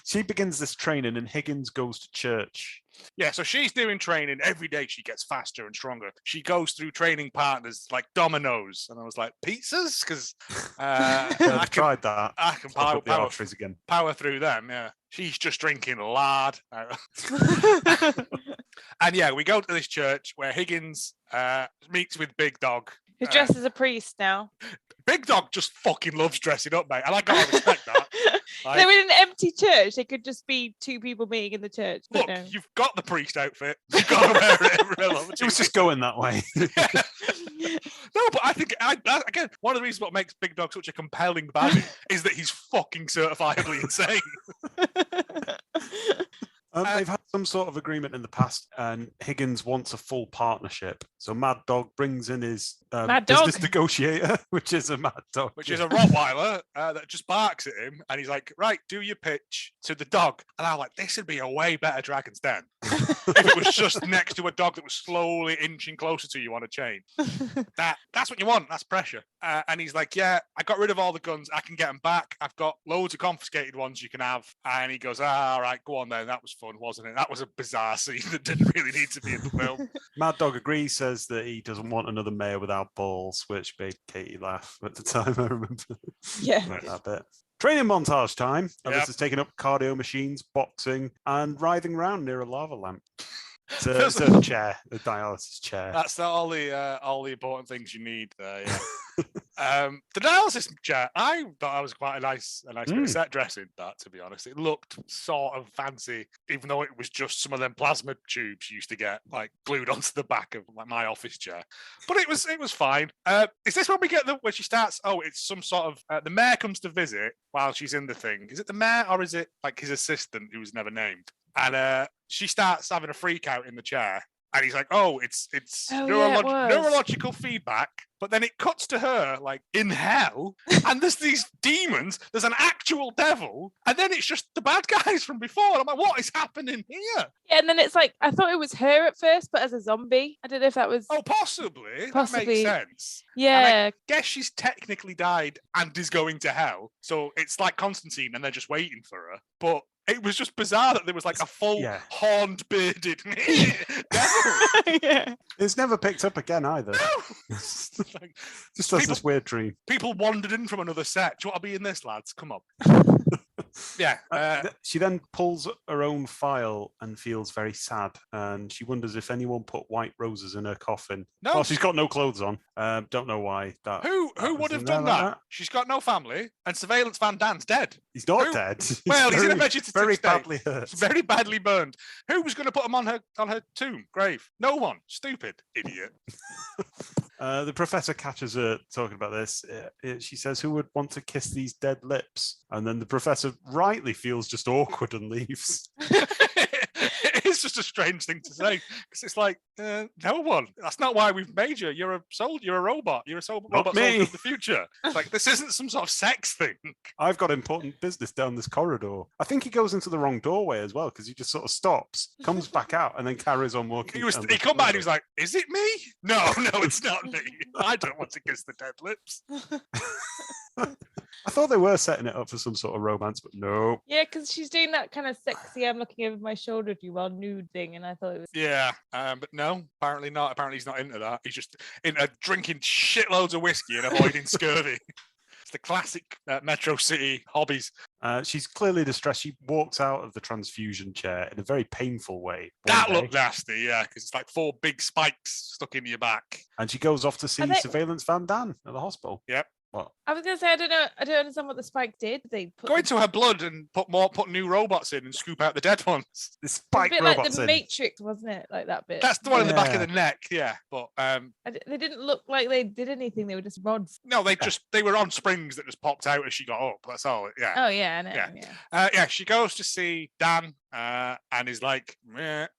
She begins this training and Higgins goes to church. Yeah, so she's doing training every day. She gets faster and stronger. She goes through training partners like dominoes, and I was like, pizzas, because I tried that. I can power through them. Yeah, she's just drinking lard. And yeah, we go to this church where Higgins meets with Big Dog. Who's dressed as a priest now. Big Dog just fucking loves dressing up, mate, and I gotta respect that. Like, they're in an empty church. They could just be 2 people being in the church. Look, no. You've got the priest outfit. You've got to wear it. It was just going that way. No, but I think again, one of the reasons what makes Big Dog such a compelling baddie is that he's fucking certifiably insane. They've had some sort of agreement in the past, and Higgins wants a full partnership. So Mad Dog brings in his business negotiator, which is a mad dog. Which is a Rottweiler that just barks at him, and he's like, right, do your pitch to the dog. And I'm like, this would be a way better Dragon's Den if it was just next to a dog that was slowly inching closer to you on a chain. That's what you want. That's pressure. And he's like, yeah, I got rid of all the guns. I can get them back. I've got loads of confiscated ones you can have. And he goes, all right, go on then. That was fun, wasn't it? That was a bizarre scene that didn't really need to be in the film. Mad Dog agrees, says that he doesn't want another mayor without balls, which made Katie laugh at the time, I remember. Yeah. That bit. Training montage time. This is taking up cardio machines, boxing, and writhing around near a lava lamp. It's a chair, a dialysis chair. That's all the important things you need there. Yeah. The dialysis chair, I thought that was quite a nice bit of set dressing. That, to be honest, it looked sort of fancy, even though it was just some of them plasma tubes you used to get like glued onto the back of like my office chair. But it was fine. Is this when we get where she starts? Oh, it's some sort of the mayor comes to visit while she's in the thing. Is it the mayor or is it like his assistant who was never named? And she starts having a freak out in the chair. And he's like, oh, it's neurological feedback. But then it cuts to her, like, in hell. And there's these demons. There's an actual devil. And then it's just the bad guys from before. And I'm like, what is happening here? Yeah, and then it's like, I thought it was her at first, but as a zombie. I don't know if that was... Oh, possibly. That makes sense. Yeah. And I guess she's technically died and is going to hell. So it's like Constantine and they're just waiting for her. But... it was just bizarre that there was like a full horned, bearded devil. Yeah. It's never picked up again either. No. Just does this weird dream. People wandered in from another set. Do you want to be in this, lads? Come on. Yeah. She then pulls her own file and feels very sad. And she wonders if anyone put white roses in her coffin. No. Well, she's got no clothes on. Don't know why. Who would have done that? She's got no family. And Surveillance Van Dan's dead. He's not dead. Well, he's in a vegetative very state. badly hurt. Very badly burned. Who was going to put him on her tomb, grave? No one. Stupid. Idiot. The professor catches her talking about this. She says, who would want to kiss these dead lips? And then the professor rightly feels just awkward and leaves. It's just a strange thing to say because it's like no one. That's not why we've made you. You're a soul. You're a robot. You're a robot soldier of the future. It's like this isn't some sort of sex thing. I've got important business down this corridor. I think he goes into the wrong doorway as well because he just sort of stops, comes back out, and then carries on walking. He come back and he was like, "Is it me? No, it's not me. I don't want to kiss the dead lips." I thought they were setting it up for some sort of romance, but no. Yeah, because she's doing that kind of sexy, I'm looking over my shoulder at you while nude thing, and I thought it was... Yeah, but no, apparently not. Apparently he's not into that. He's just into drinking shitloads of whiskey and avoiding scurvy. It's the classic Metro City hobbies. She's clearly distressed. She walks out of the transfusion chair in a very painful way. That looked nasty, yeah, because it's like 4 big spikes stuck in your back. And she goes off to see Surveillance Van Dan at the hospital. Yep. What? I was gonna say I don't know. I don't understand what the spike did. They put Go into her blood and put new robots in and scoop out the dead ones. The It's a spike bit like robots the in. Matrix, wasn't it? Like that bit. That's the one in the back of Yeah. the neck, yeah. But They didn't look like they did anything. They were just rods. no, they were on springs that just popped out as she got up. That's all. Yeah. Oh yeah, I know. Yeah. Yeah. She goes to see Dan and is like,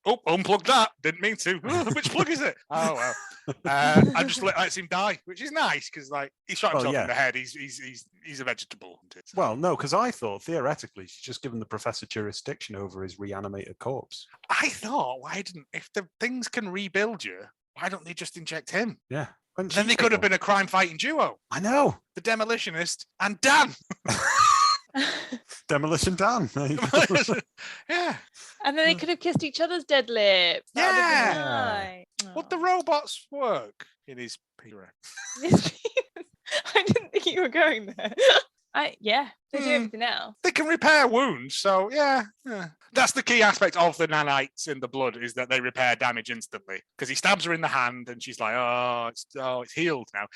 oh, unplug that. Didn't mean to. Which plug is it? Oh, well. And just lets him die, which is nice because like he shot himself in the head. He's a vegetable. Isn't it? Well, no, because I thought theoretically she's just given the professor jurisdiction over his reanimated corpse. I thought, if the things can rebuild you, why don't they just inject him? Yeah. Then they could have been a crime-fighting duo. I know. The Demolitionist and Dan. Demolition Dan. Yeah. And then they could have kissed each other's dead lips. That would have been nice. Would the robots work in his period? I didn't think you were going there. Yeah, they do everything else. They can repair wounds, so yeah. That's the key aspect of the nanites in the blood is that they repair damage instantly. Because he stabs her in the hand, and she's like, it's healed now.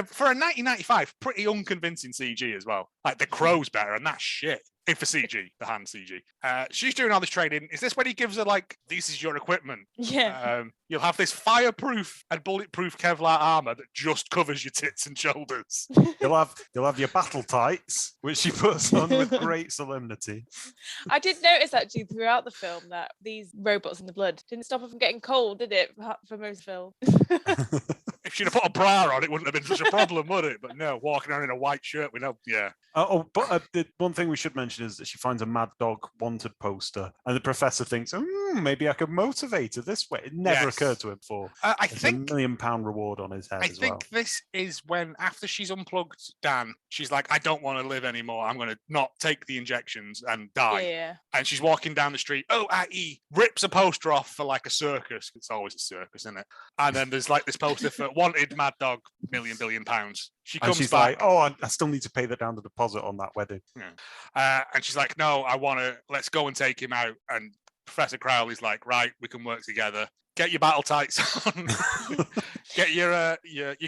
For a 1995, pretty unconvincing CG as well. Like the crow's better, and that's shit. For CG, the hand CG. She's doing all this training. Is this when he gives her like, this is your equipment? Yeah. You'll have this fireproof and bulletproof Kevlar armor that just covers your tits and shoulders. You'll have your battle tights, which she puts on with great solemnity. I did notice actually throughout the film that these robots in the blood didn't stop her from getting cold, did it? For most film. If she'd have put a bra on, it wouldn't have been such a problem, would it? But no, walking around in a white shirt with no, yeah. But the one thing we should mention is that she finds a Mad Dog wanted poster, and the professor thinks, maybe I could motivate her this way. It never occurred to him before. I There's think £1 million reward on his head as well. I think this is when, after she's unplugged Dan, she's like, I don't want to live anymore. I'm going to not take the injections and die. Yeah. And she's walking down the street. IE rips a poster off for like a circus. It's always a circus, isn't it? And then there's like this poster for wanted Mad Dog, £1 billion. She comes she's back. like, I still need to pay the down deposit on that wedding. Yeah. And she's like, no, let's go and take him out. And Professor Crowley's like, right, we can work together. Get your battle tights on. Get your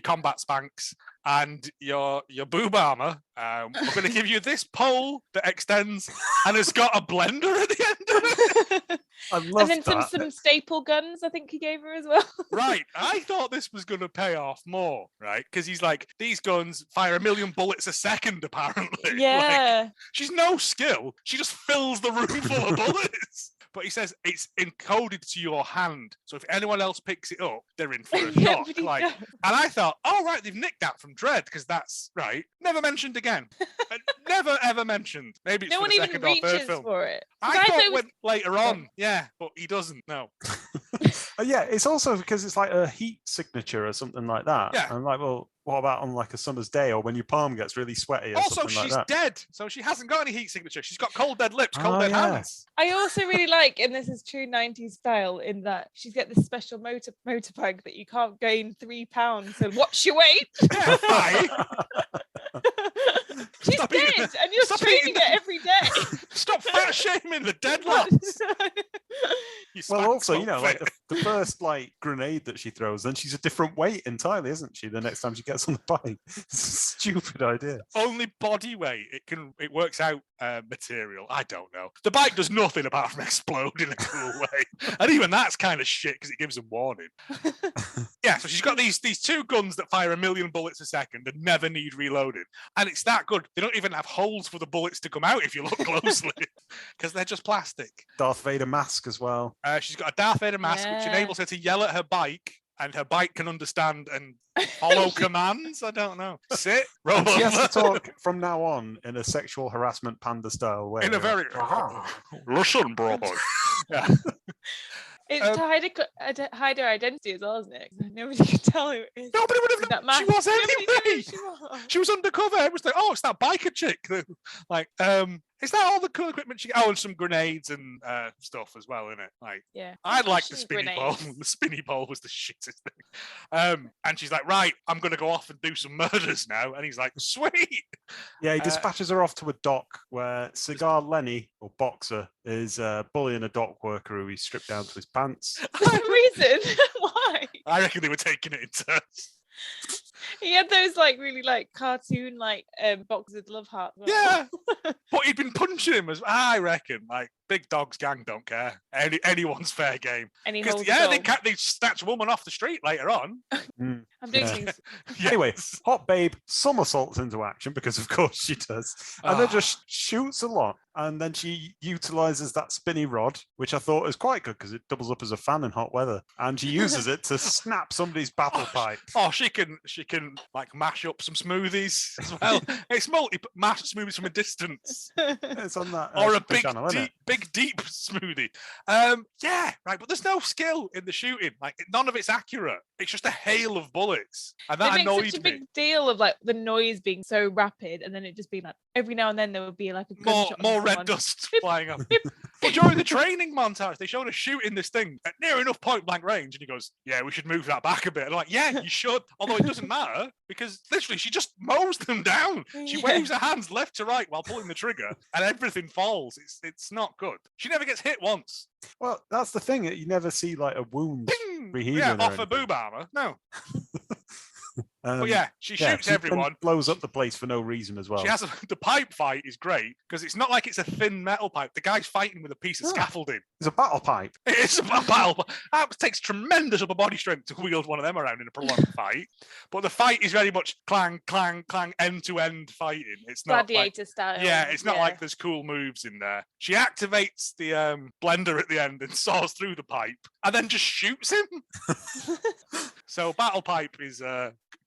combat spanks and your boob armor. We're going to give you this pole that extends and has got a blender at the end of it. I love and then that. some staple guns, I think he gave her as well. Right. I thought this was going to pay off more, right? Because he's like, these guns fire 1 million bullets a second, apparently. Yeah. Like, she's no skill. She just fills the room full of bullets. But he says it's encoded to your hand. So if anyone else picks it up, they're in for a shock. Like, and I thought, right, they've nicked that from Dredd, because that's right. Never mentioned again. Never ever mentioned. Maybe it's no for one the even second or third reaches film. for it. I thought it went later on. Yeah, but he doesn't. No. Yeah, it's also because it's like a heat signature or something like that. Yeah. I'm like, well, what about on like a summer's day or when your palm gets really sweaty or Also, something like she's that? dead, so she hasn't got any heat signature. She's got cold dead lips, cold dead hands. I also really like, and this is true 90s style, in that she's got this special motor bag that you can't gain £3. So watch your weight. Yeah, hi. She's Stop dead, eating- and you're stop streaming eating it every day. Stop fat shaming the dead lads. You Well, smack also, smoke like fit. the first like grenade that she throws, then she's a different weight entirely, isn't she? The next time she gets on the bike, it's a stupid idea. Only body weight. It works out material. I don't know. The bike does nothing apart from explode in a cool way, and even that's kind of shit because it gives them warning. Yeah, so she's got these two guns that fire 1 million bullets a second and never need reloading, and it's that good. They don't even have holes for the bullets to come out if you look closely, because they're just plastic. Darth Vader mask as well. She's got a Darth Vader mask, which Yeah. enables her to yell at her bike, and her bike can understand and follow commands. I don't know. Sit, roll And she has to over. talk from now on in a sexual harassment panda style way. In a very listen, bro. Yeah. It's to hide her identity as well, isn't it? Nobody can tell who it is. Nobody would have With known. that She mask. was Nobody knew who anyway. she was. She was undercover. It was like, it's that biker chick. Like, is that all the cool equipment she? Oh, and some grenades and stuff as well, isn't it? Like, Yeah. I like the Flashing spinny ball. grenades. The spinny ball was the shittest thing. And she's like, right, I'm gonna go off and do some murders now. And he's like, sweet. Yeah, he dispatches her off to a dock where Cigar Lenny, or Boxer, is bullying a dock worker who he's stripped down to his pants. For some reason. Why? I reckon they were taking it in turns. He had those like really like cartoon like boxes with love hearts. Yeah, but he'd been punching him as I reckon. Like big dogs gang don't care. Anyone's fair game. And he Because holds yeah, it all. they snatch a woman off the street later on. Mm. I'm doing Yeah. things. Yes. Anyway, hot babe somersaults into action because of course she does, and then Ah. just shoots a lot. And then she utilizes that spinny rod, which I thought was quite good because it doubles up as a fan in hot weather, and she uses it to snap somebody's battle pipe. Oh, she can like mash up some smoothies as well. It's mash smoothies from a distance, It's on that or a Shopee channel, isn't it? big deep smoothie. Yeah, right. But there's no skill in the shooting. Like none of it's accurate. It's just a hail of bullets, and They that make annoyed such a me. big deal of like the noise being so rapid, and then it just being like every now and then there would be like a gunshot. More on red someone. dust Beep, flying up. beep. But during the training montage, they showed us shooting this thing at near enough point blank range, and he goes, "Yeah, we should move that back a bit." And I'm like, "Yeah, you should." Although it doesn't matter because literally she just mows them down. She Yeah. waves her hands left to right while pulling the trigger, and everything falls. It's not good. She never gets hit once. Well, that's the thing. You never see like a wound. Ping! Rehealing Yeah, or off a anything. boob armor. No, Um, but yeah, she yeah, shoots she then everyone. blows up the place for no reason as well. She has the pipe fight is great because it's not like it's a thin metal pipe. The guy's fighting with a piece of Oh. scaffolding. It's a battle pipe. It's a battle. It takes tremendous upper body strength to wield one of them around in a prolonged fight. But the fight is very much clang, clang, clang, end to end fighting. It's not like, Gladiator style. yeah, it's not like there's cool moves in there. She activates the blender at the end and saws through the pipe and then just shoots him. So battle pipe is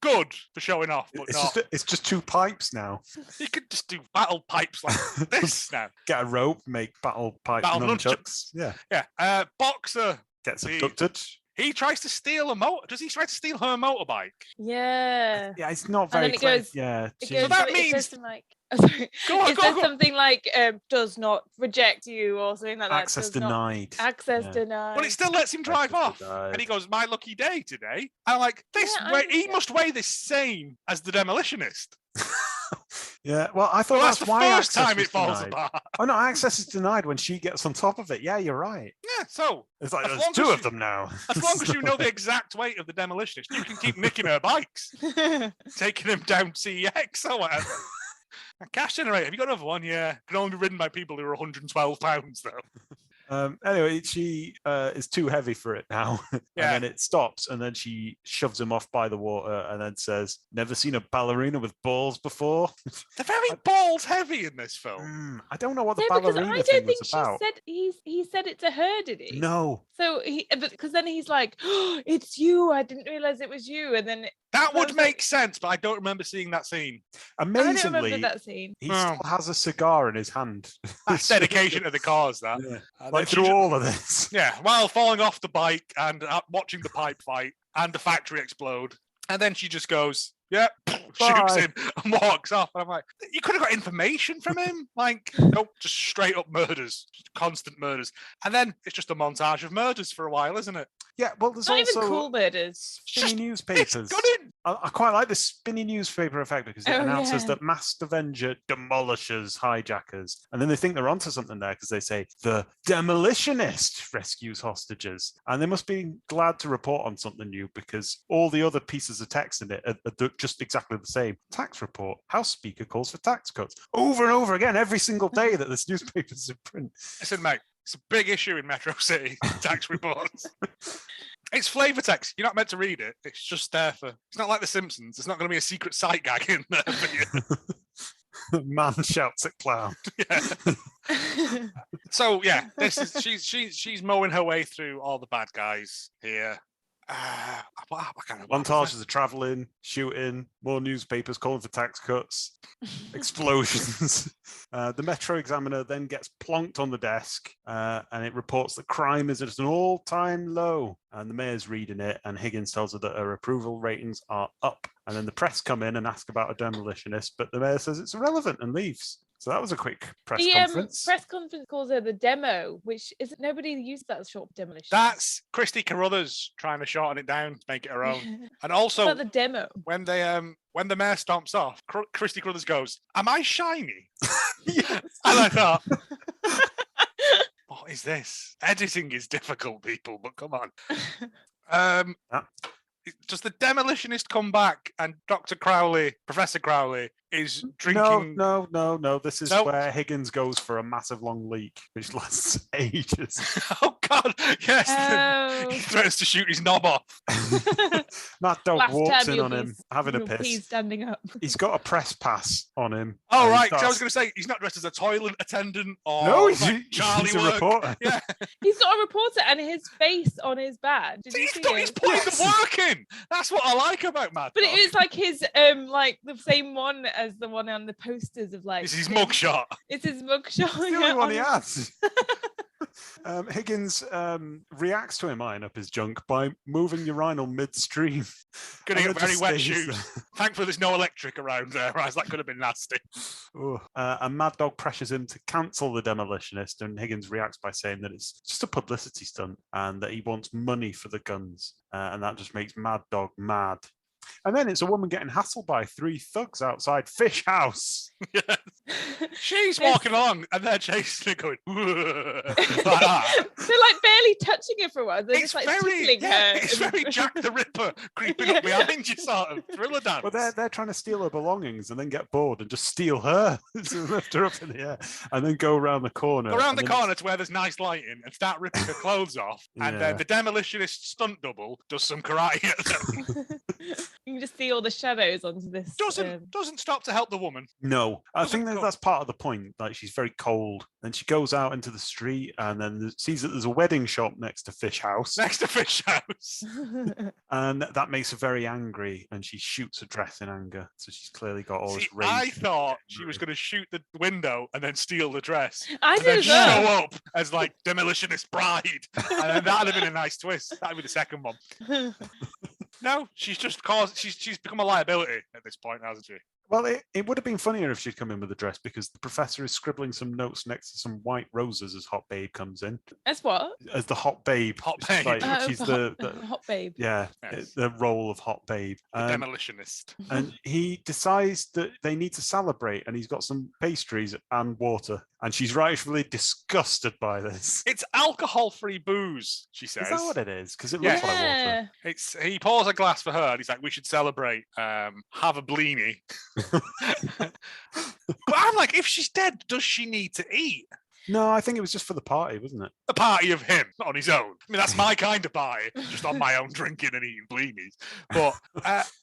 good for showing off, but not. It's just two pipes now. You could just do battle pipes like this now. Get a rope, make battle pipe Battle nunchucks. Yeah, Yeah. Boxer. gets The- abducted. He tries to steal a motor. Does he try to steal her motorbike? Yeah. Yeah, it's not And very then it clear. goes- Yeah, It she- goes. that It says means- something like. Sorry. Go on, It go says on. something like does not reject you or something like that. access does not- denied. Access Yeah. denied. But it still lets him drive Access off. denied. And he goes, "My lucky day today." And I'm like, this Yeah, way, he yeah. must weigh the same as the Demolitionist. Yeah, well, I thought Well, that's that's the why first access time was it falls denied. apart. Oh no, access is denied when she gets on top of it. Yeah, you're right. Yeah, so It's like As there's long two as of you- them now. as long as you know the exact weight of the Demolitionist, you can keep nicking her bikes, taking them down CEX or whatever. A cash generator. Have you got another one? Yeah. Can only be ridden by people who are 112 pounds, though. Anyway, she is too heavy for it now. Yeah. And then it stops, and then she shoves him off by the water and then says, "Never seen a ballerina with balls before." They're very balls heavy in this film. I don't know what the No, because ballerina I thing don't think was she about. said he said it to her, did he? No. So because then he's like, oh, "It's you! I didn't realize it was you." And then That would was like- make sense, but I don't remember seeing that scene. I don't remember Amazingly, that scene. he Oh. still has a cigar in his hand. That's dedication to the cause, that. Yeah. And Like then she through ju- all of this. Yeah, while falling off the bike and watching the pipe fight and the factory explode. And then she just goes, "Yep," shoots Bye. him and walks off. And I'm like, you could have got information from him. Like, nope, just straight up murders, just constant murders. And then it's just a montage of murders for a while, isn't it? Yeah, well, there's Not also even cool murders. spinny It's newspapers. got in. I quite like the spinny newspaper effect because it Oh, announces yeah. that masked avenger demolishes hijackers, and then they think they're onto something there because they say the demolitionist rescues hostages, and they must be glad to report on something new because all the other pieces of text in it are just exactly the same. Tax report: House Speaker calls for tax cuts, over and over again every single day that this newspaper's in print. Listen, mate, it's a big issue in Metro City, tax reports. It's flavor text. You're not meant to read it. It's just there for. It's not like The Simpsons. There's not going to be a secret sight gag in there for you. Man shouts at clown. Yeah. So yeah, this is she's mowing her way through all the bad guys here. What kind of Montages of traveling, shooting, more newspapers calling for tax cuts, explosions. The Metro Examiner then gets plonked on the desk and it reports that crime is at an all-time low. And the mayor's reading it, and Higgins tells her that her approval ratings are up. And then the press come in and ask about a demolitionist, but the mayor says it's irrelevant and leaves. So that was a quick press The conference. press conference calls her the demo, which isn't nobody used that short demolition. That's Christy Carruthers trying to shorten it down to make it her own. And also, About the demo. when the mayor stomps off, Christy Carruthers goes, "Am I shiny?" Yes. And I thought, what is this? Editing is difficult, people, but come on. does the demolitionist come back and Dr. Crowley, Professor Crowley, is drinking? No. This is Nope. where Higgins goes for a massive long leak, which lasts ages. Oh God, yes. Oh. He threatens to shoot his knob off. Mad Dog Last walks time in you'll on be him, having a you'll be piss. standing up. He's got a press pass on him. Oh, and he right. 'cause I was starts- going to say, he's not dressed as a toilet attendant or No, like Charlie he's a work. reporter. Yeah. He's got a reporter and his face on his badge. Did you He's see putting it? the work in. That's what I like about Mad But Dog. it is like his like the same one as the one on the posters of like It's his him. mugshot. It's his mugshot. It's the only one he has. Higgins reacts to him eyeing up his junk by moving urinal midstream. Getting And up it very just wet stays shoes. there. Thankfully, there's no electric around there, right? That could have been nasty. And Mad Dog pressures him to cancel the demolitionist, and Higgins reacts by saying that it's just a publicity stunt and that he wants money for the guns, and that just makes Mad Dog mad. And then it's a woman getting hassled by 3 thugs outside Fish House. Yes. She's walking along and they're chasing her going, like that. They're like barely touching her for a while. They're It's just like very, tickling her. it's very Jack the Ripper creeping up behind you sort of thriller dance. Well, they're trying to steal her belongings and then get bored and just steal her. So lift her up in the air and then go around the corner. Go around the and then corner to where there's nice lighting and start ripping her clothes off. And Yeah. then the demolitionist stunt double does some karate at them. You can just see all the shadows onto this. Doesn't stop to help the woman. No, I think Doesn't go. that's part of the point. Like, she's very cold. Then she goes out into the street and then sees that there's a wedding shop next to Fish House. Next to Fish House. And that makes her very angry and she shoots her dress in anger. So she's clearly got all See, this rage. I thought she was going to shoot the window and then steal the dress. I And then did as well. show up as like demolitionist bride. And then that'd have been a nice twist. That'd be the second one. No, she's just she's become a liability at this point, hasn't she? Well, it would have been funnier if she'd come in with a dress because the professor is scribbling some notes next to some white roses as Hot Babe comes in. As what? As the Hot Babe. Hot She's Babe. she's the the hot babe. yeah, Yes. the role of Hot Babe. The demolitionist. And he decides that they need to celebrate, and he's got some pastries and water, and she's rightfully disgusted by this. It's alcohol-free booze, she says. Is that what it is? Because it Yeah. looks like water. He pours a glass for her, and he's like, "We should celebrate. Have a bleenie." But I'm like, if she's dead, does she need to eat? No, I think it was just for the party, wasn't it? A party of him on his own. I mean, that's my kind of party, just on my own drinking and eating bleenies. But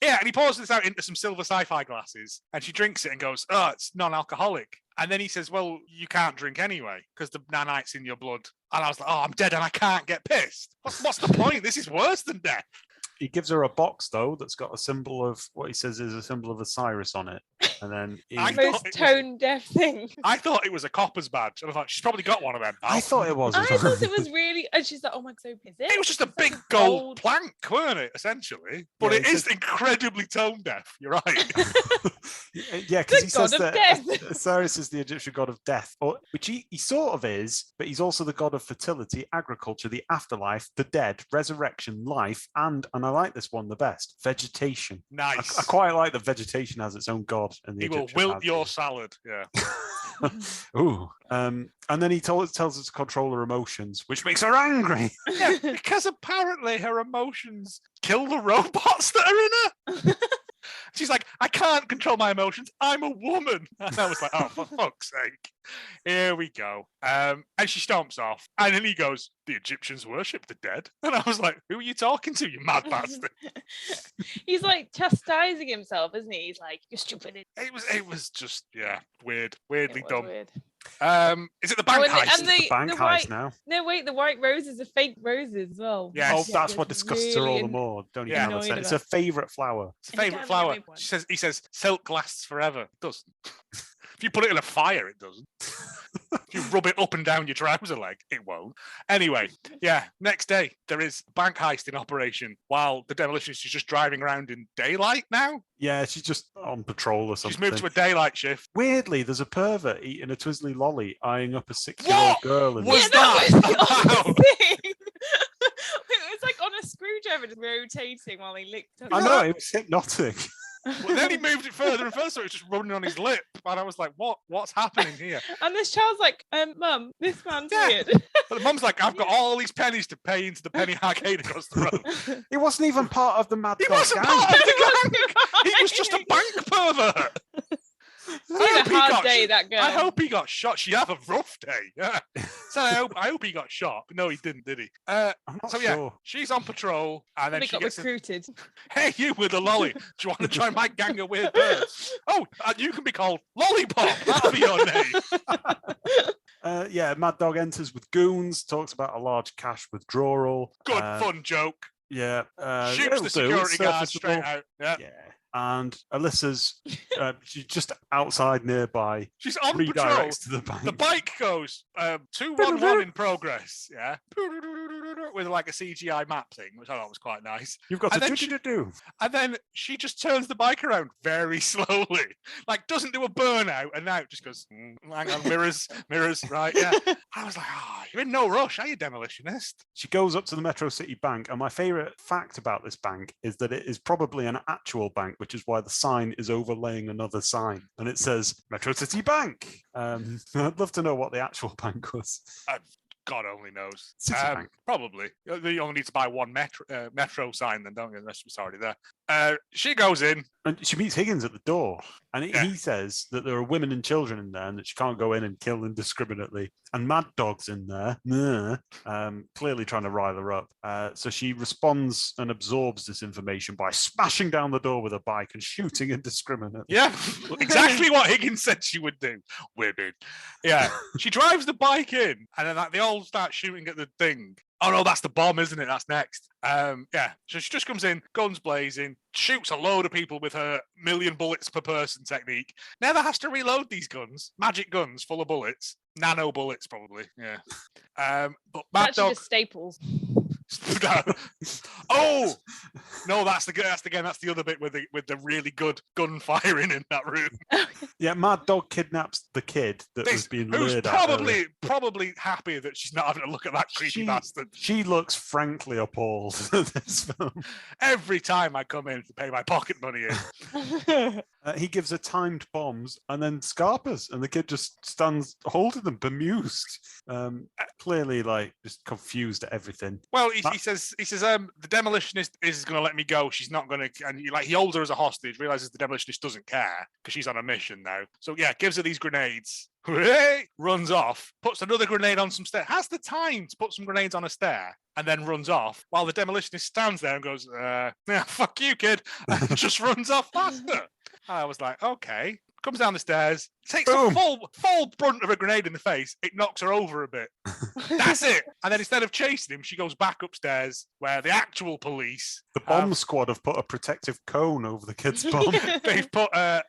yeah, and he pours this out into some silver sci-fi glasses, and she drinks it and goes, "Oh, it's non-alcoholic." And then he says, "Well, you can't drink anyway because the nanite's in your blood." And I was like, "Oh, I'm dead and I can't get pissed. What's the point? This is worse than death." He gives her a box though that's got a symbol of what he says is a symbol of Osiris on it, and then I Most thought it was- tone deaf thing. I thought it was a copper's badge, and I thought she's probably got one of them. I thought it was. I as thought well. it was really, and she's like, "Oh my god, so is it?" It was just a It's big like gold plank, weren't it? Essentially, but Yeah, it he is incredibly tone deaf. You're right. Yeah, because he The says god of that death. Osiris is the Egyptian god of death, which he sort of is, but he's also the god of fertility, agriculture, the afterlife, the dead, resurrection, life, and I like this one the best, vegetation. Nice. I quite like that vegetation has its own god. In the He will Egyptian wilt pantheon. your salad. Yeah. Ooh. And then he tells her to control her emotions, which makes her angry. Yeah, because apparently her emotions kill the robots that are in her. She's like, "I can't control my emotions. I'm a woman." And I was like, "Oh, for fuck's sake. Here we go." And she stomps off. And then he goes, "The Egyptians worship the dead." And I was like, "Who are you talking to, you mad bastard?" He's like chastising himself, isn't he? He's like, "You're stupid." It was just, yeah, weirdly It was dumb. weird. Is it the bank Oh, and the- heist? and The bank the heist white- now. No, wait, the white roses are fake roses as well. Yes. Oh, Yeah, that's what disgusts her all the more. Don't even Yeah. understand. Annoyed It's her about- favourite flower. It's a And you favourite can't flower. make one. He says, "Silk lasts forever." It doesn't. If you put it in a fire, it doesn't. If you rub it up and down your trouser leg, it won't. Anyway, yeah, next day, there is a bank heist in operation while the demolitionist is just driving around in daylight now. Yeah, she's just on patrol or something. She's moved to a daylight shift. Weirdly, there's a pervert eating a Twizzly lolly, eyeing up a 6-year-old What girl. In was Yeah, the... that that was the about? odd thing. It was like on a screwdriver just rotating while he licked up. I know, it was hypnotic. Well, then he moved it further and further, so it was just running on his lip. And I was like, what's happening here? And this child's like, Mum, this man's Yeah. weird. But the mum's like, I've got all these pennies to pay into the penny arcade across the road. He wasn't even part of the Mad He Dog wasn't gang. part of the gang. He was just a bank pervert. He's had a hard day, that girl. I hope he got shot. She had a rough day. Yeah. So I hope he got shot. But no, he didn't, did he? I'm not so sure. yeah, she's on patrol, and then They she got gets recruited. Hey, you with the lolly. Do you want to join my gang of weird birds? Oh, and you can be called Lollipop. That'll be your name. Yeah, Mad Dog enters with goons, talks about a large cash withdrawal. Good fun joke. Yeah. Shoots it'll the do, security it's guard straight serviceable. out. Yeah. Yeah. And Alyssa's she's just outside nearby. She's on patrol. Redirects to the bank. The bike goes 211 in progress. Yeah. With like a CGI map thing, which I thought was quite nice. You've got And to then do. And then she just turns the bike around very slowly, like doesn't do a burnout, and now just goes, hang on, mirrors, right? Yeah. I was like, you're in no rush, are you, Demolitionist? She goes up to the Metro City Bank, and my favourite fact about this bank is that it is probably an actual bank, which is why the sign is overlaying another sign, and it says Metro City Bank. I'd love to know what the actual bank was. God only knows. Citibank. Probably. You only need to buy one metro sign, then, don't you? The rest of it's already there. She goes in. And she meets Higgins at the door. And he says that there are women and children in there and that she can't go in and kill indiscriminately. And Mad Dog's in there, clearly trying to rile her up. So she responds and absorbs this information by smashing down the door with a bike and shooting indiscriminately. Yeah, exactly what Higgins said she would do. Women. Yeah. She drives the bike in, and then they all start shooting at the thing. Oh no, that's the bomb, isn't it? That's next. Yeah. So she just comes in, guns blazing, shoots a load of people with her million bullets per person technique. Never has to reload these guns. Magic guns full of bullets. Nano bullets, probably. Yeah. But Mad Actually Dog. just staples. Oh no, that's the other bit with the really good gun firing in that room. Yeah, Mad Dog kidnaps the kid that was being who's lured at earlier. probably happy that she's not having to look at that creepy bastard. She looks frankly appalled at this film. Every time I come in to pay my pocket money in. He gives her timed bombs and then scarpers, and the kid just stands holding them, bemused. Clearly, like, just confused at everything. Well, he says, the Demolitionist is going to let me go. She's not going to, and he holds her as a hostage, realizes the Demolitionist doesn't care because she's on a mission now. So yeah, gives her these grenades. Runs off, puts another grenade on some stair, has the time to put some grenades on a stair, and then runs off while the Demolitionist stands there and goes, yeah, fuck you, kid, and just runs off faster. And I was like, okay. Comes down the stairs, takes a full brunt of a grenade in the face. It knocks her over a bit. That's it. And then instead of chasing him, she goes back upstairs where the actual police, the bomb squad, have put a protective cone over the kid's bomb. They've put a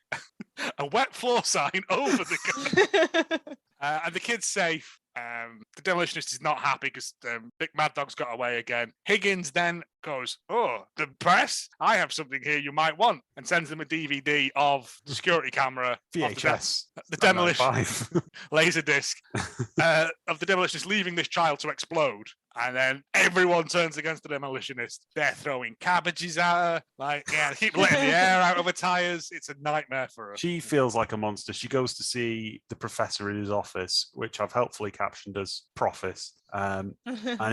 wet floor sign over the gun. And the kid's safe. The Demolitionist is not happy because Big Mad Dog's got away again. Higgins then goes, oh, the press? I have something here you might want, and sends them a DVD of the security camera VHS. Of the Demolition laser disc of the Demolitionist leaving this child to explode. And then everyone turns against the Demolitionist. They're throwing cabbages at her. They keep letting the air out of her tires. It's a nightmare for her. She feels like a monster. She goes to see the professor in his office, which I've helpfully captioned as Profis. And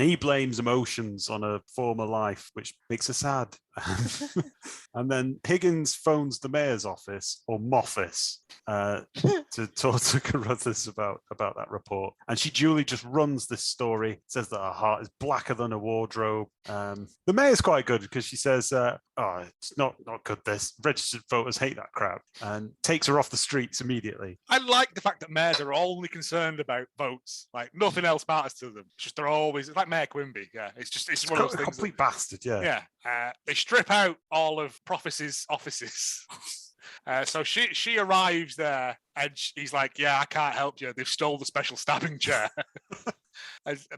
he blames emotions on a former life, which makes her sad. And then Higgins phones the mayor's office, or Moffis, to talk to Carruthers about that report. And she duly just runs this story, says that her heart is blacker than a wardrobe. The mayor's quite good because she says, it's not good, this. Registered voters hate that crap, and takes her off the streets immediately. I like the fact that mayors are only concerned about votes. Like, nothing else matters to them. It's just it's like Mayor Quimby. Yeah, it's one of those things. Complete bastard, yeah. Yeah. They strip out all of Profis's offices. So she arrives there, and he's like, yeah, I can't help you. They've stole the special stabbing chair.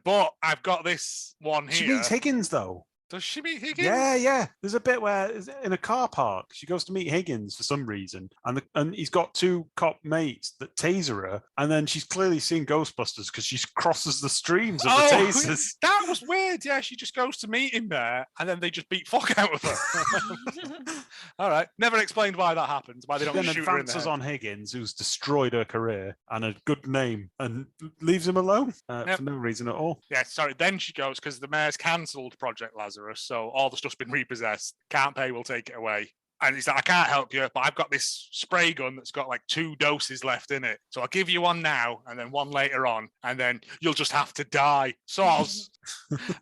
But I've got this one here. She meets Higgins, though. Does she meet Higgins? Yeah. There's a bit where in a car park, she goes to meet Higgins for some reason, and he's got two cop mates that taser her, and then she's clearly seen Ghostbusters because she crosses the streams of the tasers. That was weird. Yeah, she just goes to meet him there, and then they just beat fuck out of her. All right, never explained why that happens. Why they don't Then shoot her in the advances head. on Higgins, who's destroyed her career and a good name, and leaves him alone for no reason at all. Yeah, sorry. Then she goes because the mayor's cancelled Project Lazarus, so all the stuff's been repossessed. Can't pay, we'll take it away. And he's like, I can't help you, but I've got this spray gun that's got like 2 doses left in it. So I'll give you one now and then one later on, and then you'll just have to die. Soz.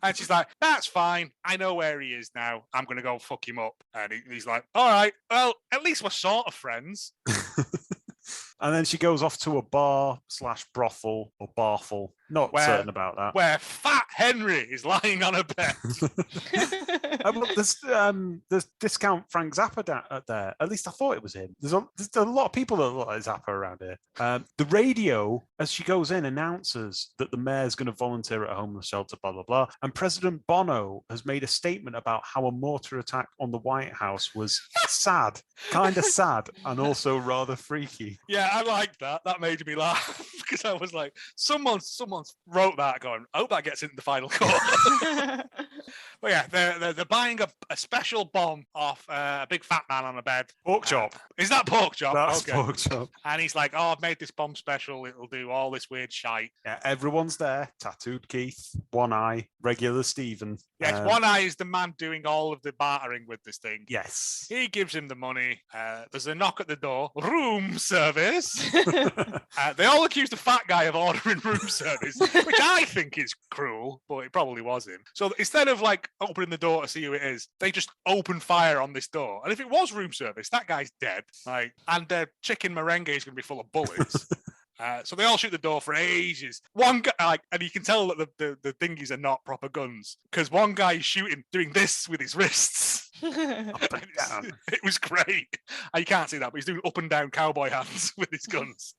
And she's like, that's fine. I know where he is now. I'm going to go fuck him up. And he's like, all right, well, at least we're sort of friends. And then she goes off to a bar/brothel or barfel. Not certain about that. Where Fat Henry is lying on a bed. There's discount Frank Zappa there. At least I thought it was him. There's a lot of people that look like Zappa around here. The radio, as she goes in, announces that the mayor's going to volunteer at a homeless shelter, blah, blah, blah. And President Bono has made a statement about how a mortar attack on the White House was sad, kind of sad, and also rather freaky. Yeah, I liked that. That made me laugh because I was like, someone's wrote that going, I hope that gets into the final core. But yeah, they're buying a special bomb off a big fat man on a bed. Pork chop. Is that pork chop? That's pork chop. And he's like, oh, I've made this bomb special. It'll do all this weird shite. Yeah, everyone's there. Tattooed Keith, One Eye, regular Stephen. Yes, One Eye is the man doing all of the bartering with this thing. Yes. He gives him the money. There's a knock at the door. Room service. They all accuse the fat guy of ordering room service, which I think is cruel, but it probably was him. So instead of like opening the door to see who it is, they just open fire on this door. And if it was room service, that guy's dead. Like, and their chicken merengue is going to be full of bullets. So they all shoot the door for ages. One guy, and you can tell that the thingies are not proper guns because one guy is shooting, doing this with his wrists. It was great. You can't see that, but he's doing up and down cowboy hands with his guns.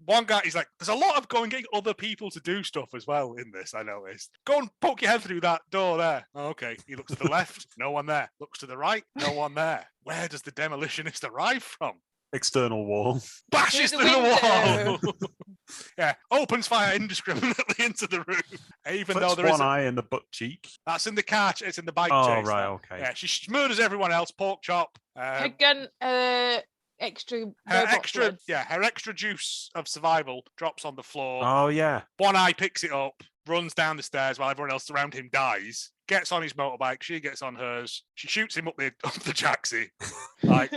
One guy, he's like, there's a lot of going getting other people to do stuff as well in this, I noticed. Go and poke your head through that door there. Oh, okay. He looks to the left, no one there. Looks to the right, no one there. Where does the demolitionist arrive from? External wall. Bashes through the wall. Yeah, opens fire indiscriminately into the room. Even though there is one eye in the butt cheek. That's in the car. It's in the bike chase. Oh, right, okay. Yeah, she murders everyone else. Pork chop. Her gun, extra. Her extra juice of survival drops on the floor. Oh yeah. One Eye picks it up, runs down the stairs while everyone else around him dies. Gets on his motorbike. She gets on hers. She shoots him up the jacksie. Like.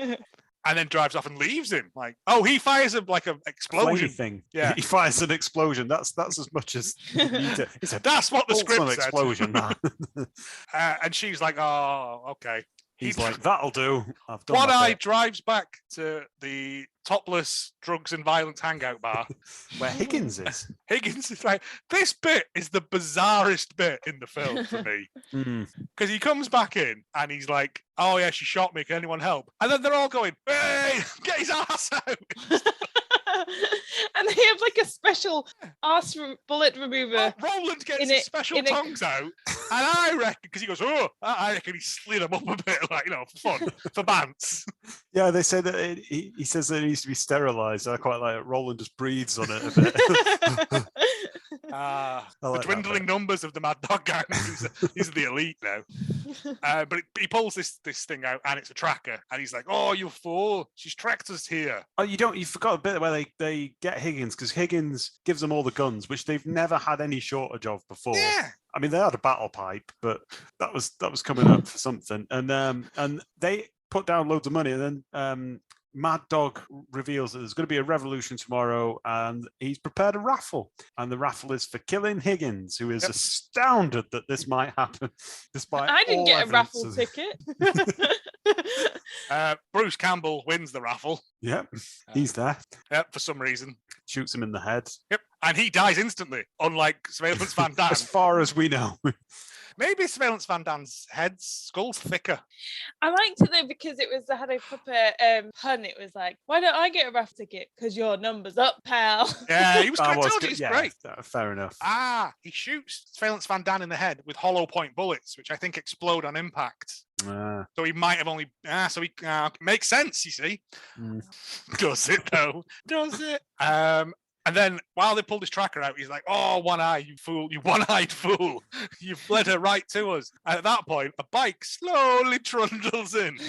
And then drives off and leaves him. Like, oh, he fires an explosion thing. Yeah, he fires an explosion. That's as much as you need to. He said, that's what the script said. Explosion. And she's like, oh, okay. He's like, that'll do. I've done One Eye drives back to the topless drugs and violence hangout bar where Higgins is. Higgins is like, this bit is the bizarrest bit in the film for me. Because he comes back in and he's like, oh yeah, she shot me, can anyone help? And then they're all going, hey, get his ass out. And they have like a special arse bullet remover. Roland gets his special tongs out, and I reckon because he goes, oh, I reckon he slid them up a bit, like for fun, for bants. Yeah, they say that he says that it needs to be sterilised. I quite like it. Roland just breathes on it a bit. The dwindling numbers of the Mad Dog gang. These are the elite now. But he pulls this thing out, and it's a tracker. And he's like, "Oh, you fool! She's tracked us here." Oh, you forgot a bit where they get Higgins because Higgins gives them all the guns, which they've never had any shortage of before. Yeah. I mean, they had a battle pipe, but that was coming up for something. And they put down loads of money, and then Mad Dog reveals that there's going to be a revolution tomorrow, and he's prepared a raffle. And the raffle is for killing Higgins, who is astounded that this might happen, despite I didn't get a raffle ticket. Bruce Campbell wins the raffle. Yep, he's there. Yep, for some reason. Shoots him in the head. Yep, and he dies instantly, unlike Surveillance Van Damme. As far as we know. Maybe Surveillance Van Dan's skull's thicker. I liked it though because it had a proper pun. It was like, why don't I get a raffle ticket? Because your number's up, pal. Yeah, he was I good. I was told you good. he's Yeah, great. fair enough. He shoots Surveillance Van Dan in the head with hollow point bullets, which I think explode on impact. So he might have only. Makes sense, you see. Does it though? Does it? And then while they pulled his tracker out, he's like, "Oh, one eye, you fool! You one-eyed fool! You've led her right to us." And at that point, a bike slowly trundles in,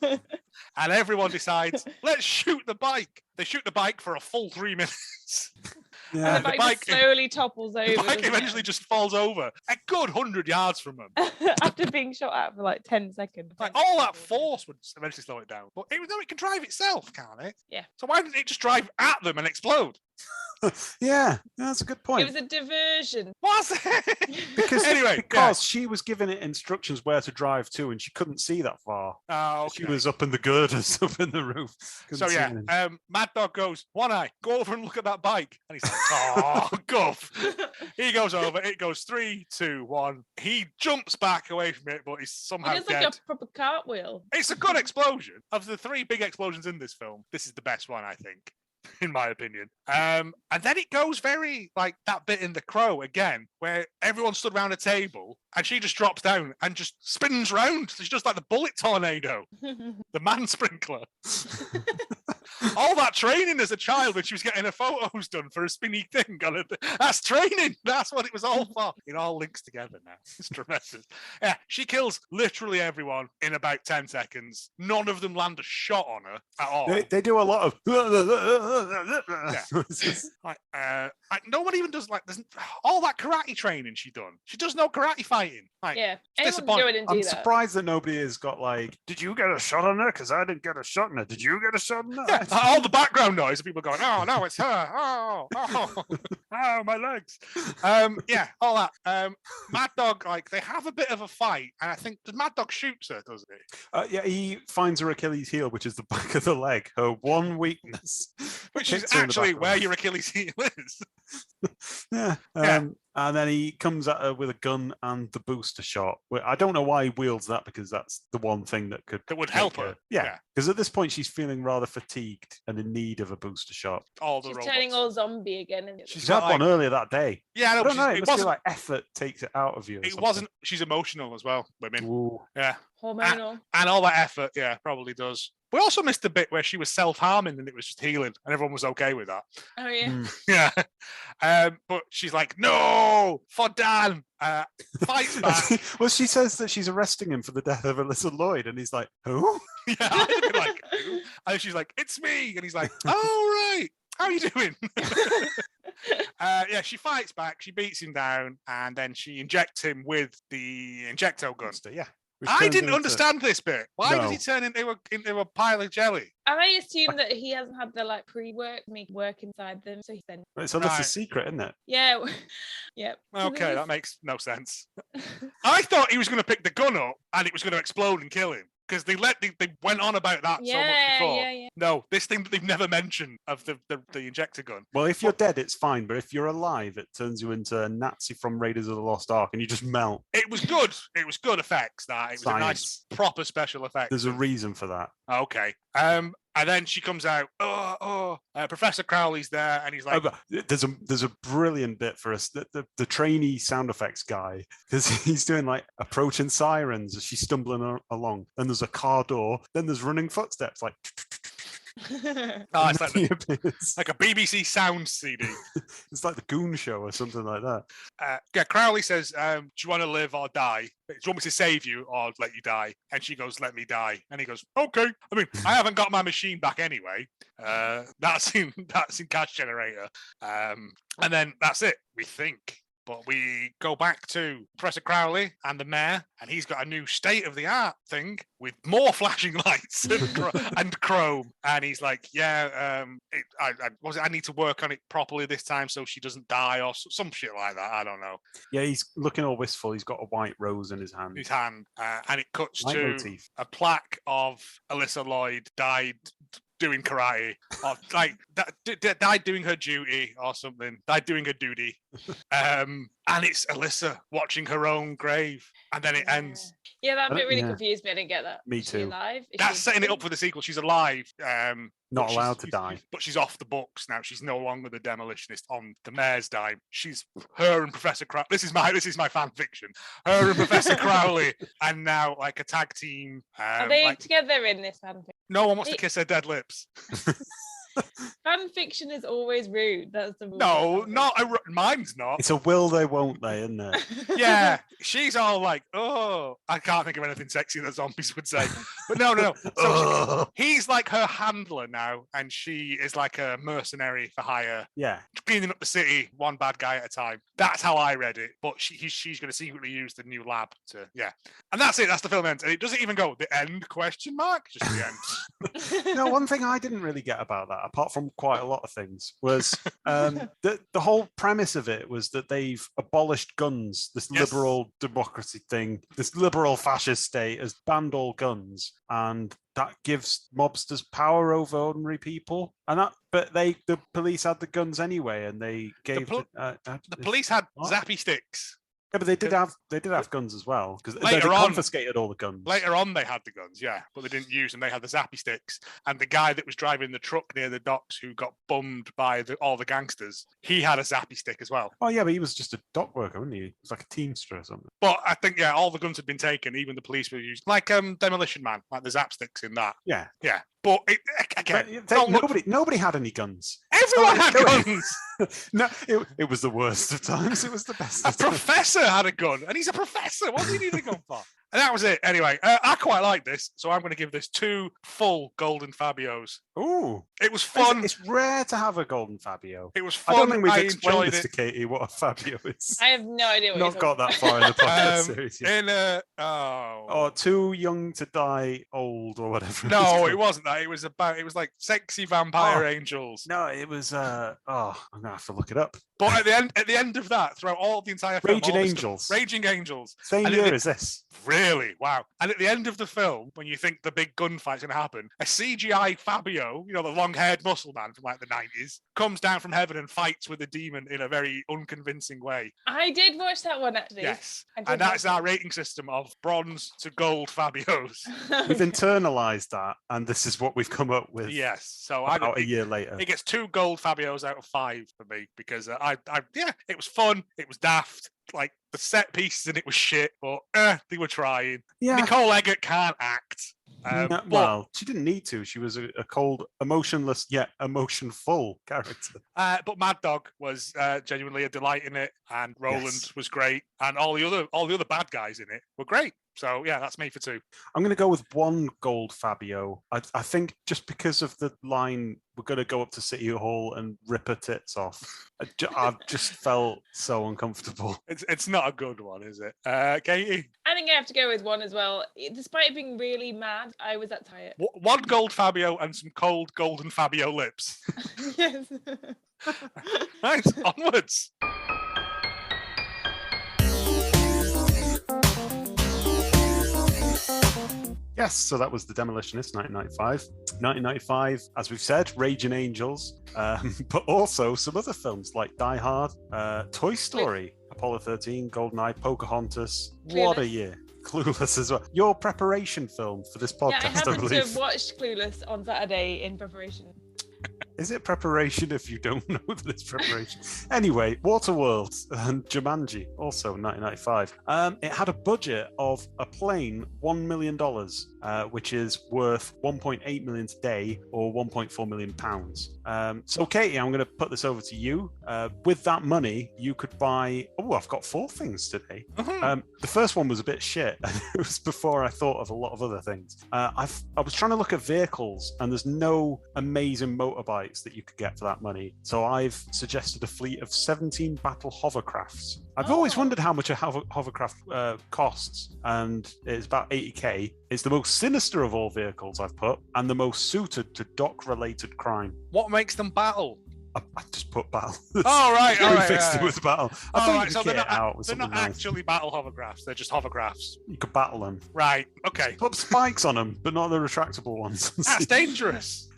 and everyone decides, "Let's shoot the bike." They shoot the bike for a full 3 minutes. Yeah. And the bike just slowly topples over. The bike eventually just falls over a good 100 yards from them. After being shot at for like 10 seconds. Like all that force would eventually slow it down. But it can drive itself, can't it? Yeah. So why didn't it just drive at them and explode? Yeah, that's a good point. It was a diversion. Was it? Because she was giving it instructions where to drive to, and she couldn't see that far. Oh, okay. She was up in the girders, up in the roof. So yeah, Mad Dog goes, "One eye, go over and look at that bike." And he's like, "Oh, guff." He goes over. It goes 3, 2, 1. He jumps back away from it, but he's somehow It is dead. like a proper cartwheel. It's a good explosion. Of the 3 big explosions in this film, this is the best one, I think. In my opinion. And then it goes very like that bit in The Crow again, where everyone stood around a table and she just drops down and just spins round. She's just like the bullet tornado, the man sprinkler. All that training as a child when she was getting her photos done for a spinny thing. That's training. That's what it was all for. It all links together now. It's tremendous. Yeah, she kills literally everyone in about 10 seconds. None of them land a shot on her at all. They do a lot of. No one even does all that karate training she done. She does no karate fighting. Yeah, I'm surprised that nobody has got like, did you get a shot on her? Because I didn't get a shot on her. Did you get a shot on her? Yeah, all the background noise of people going, "Oh no, it's her! Oh, my legs!" Yeah, all that. Mad Dog, like they have a bit of a fight, and I think does Mad Dog shoots her, doesn't he? Yeah, he finds her Achilles heel, which is the back of the leg, her one weakness, which is actually where your Achilles heel is. Yeah. And then he comes at her with a gun and the booster shot. I don't know why he wields that, because that's the one thing that would help her. Yeah, because at this point she's feeling rather fatigued and in need of a booster shot. She's turning all zombie again. She's had one earlier that day. Yeah, I don't know. It must be like effort takes it out of you. It wasn't. She's emotional as well. Women. Ooh. Yeah. Hormonal. And all that effort, yeah, probably does. We also missed the bit where she was self-harming and it was just healing, and everyone was okay with that. Oh yeah. Yeah. But she's like, "No, for Dan." Fights back. Well, she says that she's arresting him for the death of Alyssa Lloyd, and he's like, "Who?" Yeah, I'd be like, "Who?" And she's like, "It's me," and he's like, "Oh right, how are you doing?" Yeah, she fights back. She beats him down, and then she injects him with the injecto gun. Yeah. I didn't understand this bit. Why does he turn into a pile of jelly? I assume that he hasn't had the pre-work make work inside them, so he's then. It's a secret, isn't it? Yeah. Yeah. Okay, that makes no sense. I thought he was going to pick the gun up and it was going to explode and kill him. Because they went on about that so much before. Yeah. No, this thing that they've never mentioned of the injector gun. Well, if you're dead, it's fine. But if you're alive, it turns you into a Nazi from Raiders of the Lost Ark, and you just melt. It was good. It was good effects. It was a nice, proper special effect. There's a reason for that. Okay. And then she comes out. Professor Crowley's there, and he's like, "There's a brilliant bit for us. The trainee sound effects guy, because he's doing approaching sirens as she's stumbling along. Then there's a car door. Then there's running footsteps. It's like a BBC Sound CD. It's like the Goon Show or something like that. Crowley says, "Do you want to live or die? Do you want me to save you or let you die?" And she goes, "Let me die." And he goes, "Okay. I mean, I haven't got my machine back anyway. That's in Cash Generator." And then that's it, we think. But we go back to Professor Crowley and the mayor, and he's got a new state-of-the-art thing with more flashing lights and chrome. And he's like, "Yeah, I need to work on it properly this time so she doesn't die or some shit like that. I don't know." Yeah, he's looking all wistful. He's got a white rose in his hand. And it cuts to a plaque of Alyssa Lloyd died doing karate, or died doing her duty or something, died doing her duty. And it's Alyssa watching her own grave, and then it ends. Yeah, that bit really Yeah. confused me. I didn't get that. Me Is she too. alive? Is That's she setting it up dead? for the sequel. She's alive. Not but allowed to die. But she's off the books now. She's no longer the demolitionist on the mayor's dime. She's her and Professor Crowley. This is my fan fiction. Her and Professor Crowley, and now like a tag team. Are they like, together in this fanfic? no one wants to kiss their dead lips. Fan fiction is always rude. That's the rule. No, mine's not. It's a will they, won't they, isn't it? Yeah, she's all like, oh, I can't think of anything sexy that zombies would say. But no. So he's like her handler now, and she is like a mercenary for hire, Yeah. cleaning up the city, one bad guy at a time. That's how I read it. But she's going to secretly use the new lab to, and that's it. That's the film ends, and it doesn't even go the end question mark, just the end. No, one thing I didn't really get about that, apart from quite a lot of things, was the whole premise of it was that they've abolished guns, this Yes. liberal democracy thing, this liberal fascist state has banned all guns, and that gives mobsters power over ordinary people. And but the police had the guns anyway, and they gave The police had What? zappy sticks. Yeah, but they did have guns as well, because they Later on- confiscated all the guns. Later on, they had the guns, but they didn't use them. They had the zappy sticks. And the guy that was driving the truck near the docks, who got bummed by all the gangsters, he had a zappy stick as well. Oh yeah, but he was just a dock worker, wasn't he? He was like a teamster or something. But I think, all the guns had been taken. Even the police were used, like Demolition Man, like the zap sticks in that. Yeah. But again, nobody had any guns. everyone had Go guns. No, it was the worst of times. It was the best. A of times. professor had a gun, and he's a professor. What does he need a gun for? And that was it. Anyway, I quite like this, so I'm going to give this 2 full golden Fabios. Ooh, It was fun. It's rare to have a golden Fabio. It was fun. I don't think we've I explained enjoyed this to it. Katie what a Fabio is. I have no idea what Not you're got talking that far in the podcast Um, series yet. In Or too young to die old or whatever. no, called. it wasn't that. It was like sexy vampire Oh. angels. No, it was. I'm gonna have to look it up. But at the end of that, throughout all the entire film, Raging all the Angels. Raging Angels. Same And year as this. Really? Wow. And at the end of the film, when you think the big gunfight's going to happen, a CGI Fabio, the long-haired muscle man from like the 90s, comes down from heaven and fights with a demon in a very unconvincing way. I did watch that one actually. Yes. I did And that's watch our it. rating system of bronze to gold Fabios. We've internalized that, and this is what we've come up with. Yes. So About a year later. It gets 2 gold Fabios out of 5 for me because it was fun. It was daft. Like the set pieces in it was shit, but they were trying. Yeah. Nicole Eggert can't act. No, But- well, she didn't need to. She was a cold, emotionless yet emotionful character. But Mad Dog was genuinely a delight in it, and Roland Yes. was great, and all the other bad guys in it were great. So that's me for 2. I'm going to go with 1 gold Fabio. I think just because of the line, we're going to go up to City Hall and rip her tits off. I've just felt so uncomfortable. It's not a good one, is it? Katie? I think I have to go with 1 as well. Despite being really mad, I was that tired. 1 gold Fabio and some cold golden Fabio lips. Yes. Right, onwards. Yes, so that was The Demolitionist, 1995. 1995, as we've said, Raging Angels, but also some other films like Die Hard, Toy Story, Apollo 13, GoldenEye, Pocahontas. What a Clueless. year. Clueless as well. Your preparation film for this Yeah, I podcast, I happened to believe. have watched Clueless on Saturday in preparation. Is it preparation if you don't know that it's preparation? Anyway, Waterworld and Jumanji, also 1995. It had a budget of a plain $1 million, which is worth 1.8 million today or 1.4 million pounds. So, Katie, I'm going to put this over to you. With that money, you could buy. Oh, I've got 4 things today. Mhm. The first one was a bit shit. It was before I thought of a lot of other things. I was trying to look at vehicles, and there's no amazing motorbikes that you could get for that money. So I've suggested a fleet of 17 battle hovercrafts. I've always Oh. wondered how much a hovercraft costs, and it's about 80k. It's the most sinister of all vehicles I've put, and the most suited to dock-related crime. What makes them battle? I just put battle. Oh, right, all We right, fixed yeah. it with battle. I Oh, thought right, you so could they're get it out not, with they're something not nice. actually battle hovercraphs. They're just hovercraphs. You could battle them. Right. Okay. Put spikes on them, but not the retractable ones. That's dangerous.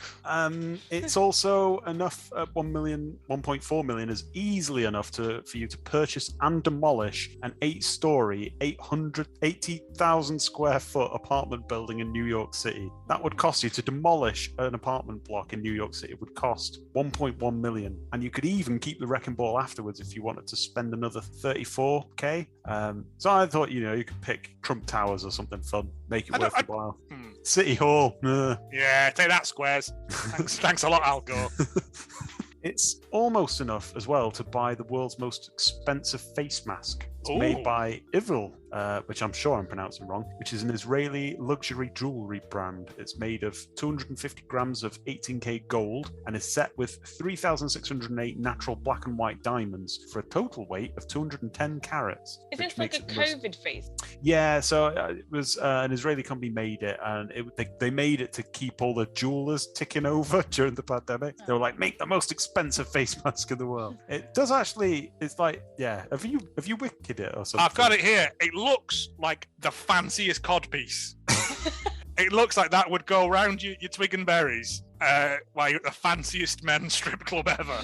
It's also enough at 1.4 million is easily enough for you to purchase and demolish an 8-story, 880,000 square foot apartment building in New York City. That would cost you to demolish an apartment block in New York City. It would cost 1.1 million. And you could even keep the wrecking ball afterwards if you wanted to spend another 34k. So I thought, you could pick Trump Towers or something fun, make it worth the while. City Hall. Yeah, take that, Squares. Thanks a lot, Al Gore. It's almost enough as well to buy the world's most expensive face mask. It's made by Ivil, which I'm sure I'm pronouncing wrong, which is an Israeli luxury jewelry brand. It's made of 250 grams of 18K gold and is set with 3,608 natural black and white diamonds for a total weight of 210 carats. Is this like a COVID face? Yeah, so it was an Israeli company made it, and they made it to keep all the jewelers ticking over during the pandemic. They were like, make the most expensive face mask in the world. It does actually. It's like, yeah. Have you wicked it or something? I've got it here. It looks like the fanciest codpiece. It looks like that would go around your twig and berries while you're at the fanciest men's strip club ever.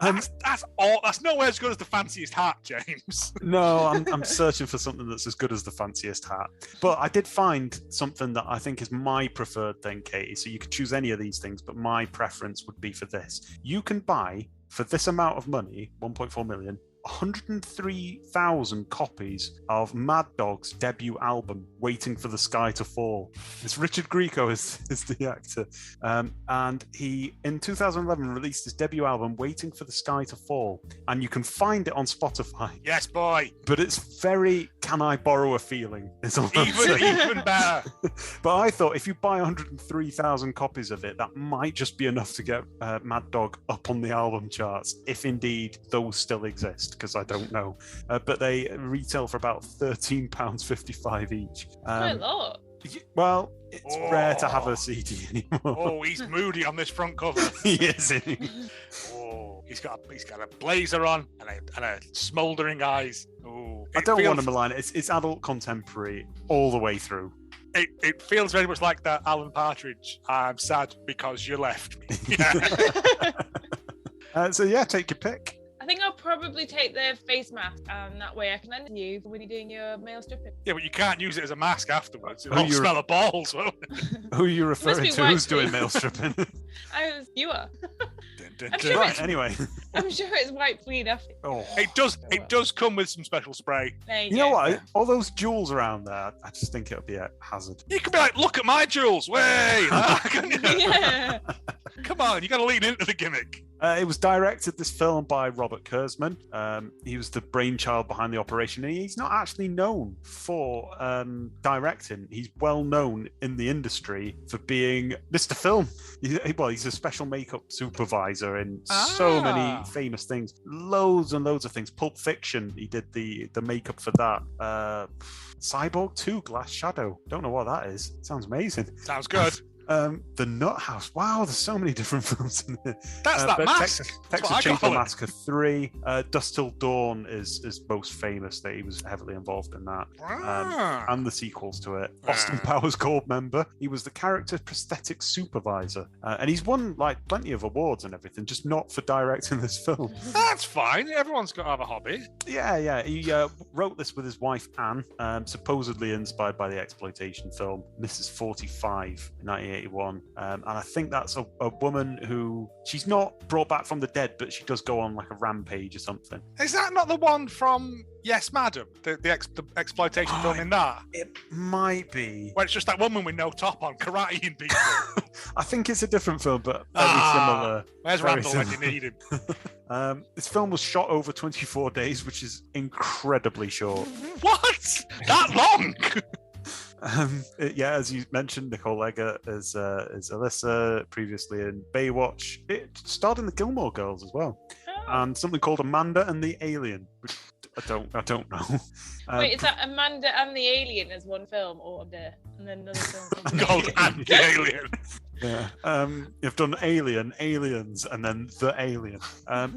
That's all. That's nowhere as good as the fanciest hat, James. No, I'm searching for something that's as good as the fanciest hat. But I did find something that I think is my preferred thing, Katie. So you could choose any of these things, but my preference would be for this. You can buy, for this amount of money, 1.4 million, 103,000 copies of Mad Dog's debut album, Waiting for the Sky to Fall. It's Richard Grieco is the actor. And he, in 2011, released his debut album, Waiting for the Sky to Fall. And you can find it on Spotify. Yes, boy. But it's very, can I borrow a feeling? Even better. But I thought if you buy 103,000 copies of it, that might just be enough to get Mad Dog up on the album charts, if indeed those still exist. Because I don't know, but they retail for about £13.55 each. Quite a lot. Well, it's rare to have a CD anymore. Oh, he's moody on this front cover. He is. Oh, he's got a blazer on and a smouldering eyes. Oh, I don't want to malign it. It's adult contemporary all the way through. It feels very much like that Alan Partridge. I'm sad because you left me. Yeah. So yeah, take your pick. I think I'll probably take the face mask, and that way I can end you when you're doing your male stripping. Yeah, but you can't use it as a mask afterwards. It'll smell of balls. Who are you referring to? Who's doing male stripping? You are. I'm sure right, anyway. I'm sure it's white clean enough. Oh. It does come with some special spray. You know what? All those jewels around there, I just think it'll be a hazard. You could be like, look at my jewels. Way! Yeah. Come on, you got to lean into the gimmick. It was directed, this film, by Robert Kurzman. He was the brainchild behind the operation, and he's not actually known for directing. He's well known in the industry for being Mr. Film. He's a special makeup supervisor in so many famous things. Loads and loads of things. Pulp Fiction, he did the makeup for that. Cyborg 2, Glass Shadow. Don't know what that is. Sounds amazing. Sounds good. The Nut House. Wow, there's so many different films in there. That's that mask. Texas Chainsaw Massacre 3. Dusk Till Dawn is most famous. That he was heavily involved in that. And the sequels to it. Austin Powers Gold member. He was the character prosthetic supervisor. And he's won like plenty of awards and everything, just not for directing this film. That's fine. Everyone's got to have a hobby. Yeah. He wrote this with his wife, Anne, supposedly inspired by the exploitation film Mrs. 45 in 1981. And I think that's a woman who, she's not brought back from the dead, but she does go on like a rampage or something. Is that not the one from Yes, Madam? The exploitation film in that? It might be. Well, it's just that woman with no top on karateing people. I think it's a different film, but very similar. Where's Randall when you need him? This film was shot over 24 days, which is incredibly short. What? That long? As you mentioned, Nicole Eggert is Alyssa, previously in Baywatch. It starred in the Gilmore Girls as well, and something called Amanda and the Alien, which I don't know. Wait, is that Amanda and the Alien as one film, or and then another film called And the Alien? Yeah. You've done Alien, Aliens, and then The Alien.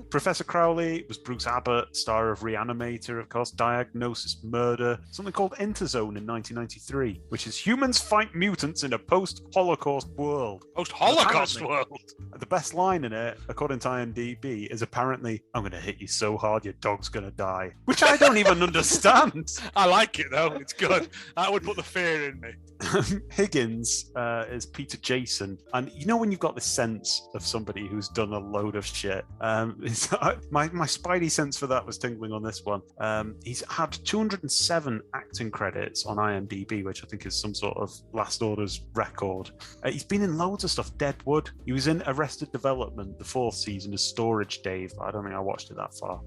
Professor Crowley was Bruce Abbott, star of Reanimator, of course, Diagnosis Murder, something called Interzone in 1993, which is humans fight mutants in a post-Holocaust world. Post-Holocaust world? The best line in it, according to IMDb, is apparently, "I'm going to hit you so hard your dog's going to die," which I don't even understand. I like it, though. It's good. That would put the fear in me. Higgins is Peter Jason, and you know when you've got this sense of somebody who's done a load of shit. My spidey sense for that was tingling on this one. He's had 207 acting credits on IMDb, which I think is some sort of Last Order's record. He's been in loads of stuff. Deadwood. He was in Arrested Development, the 4th season, as Storage Dave, but I don't think I watched it that far.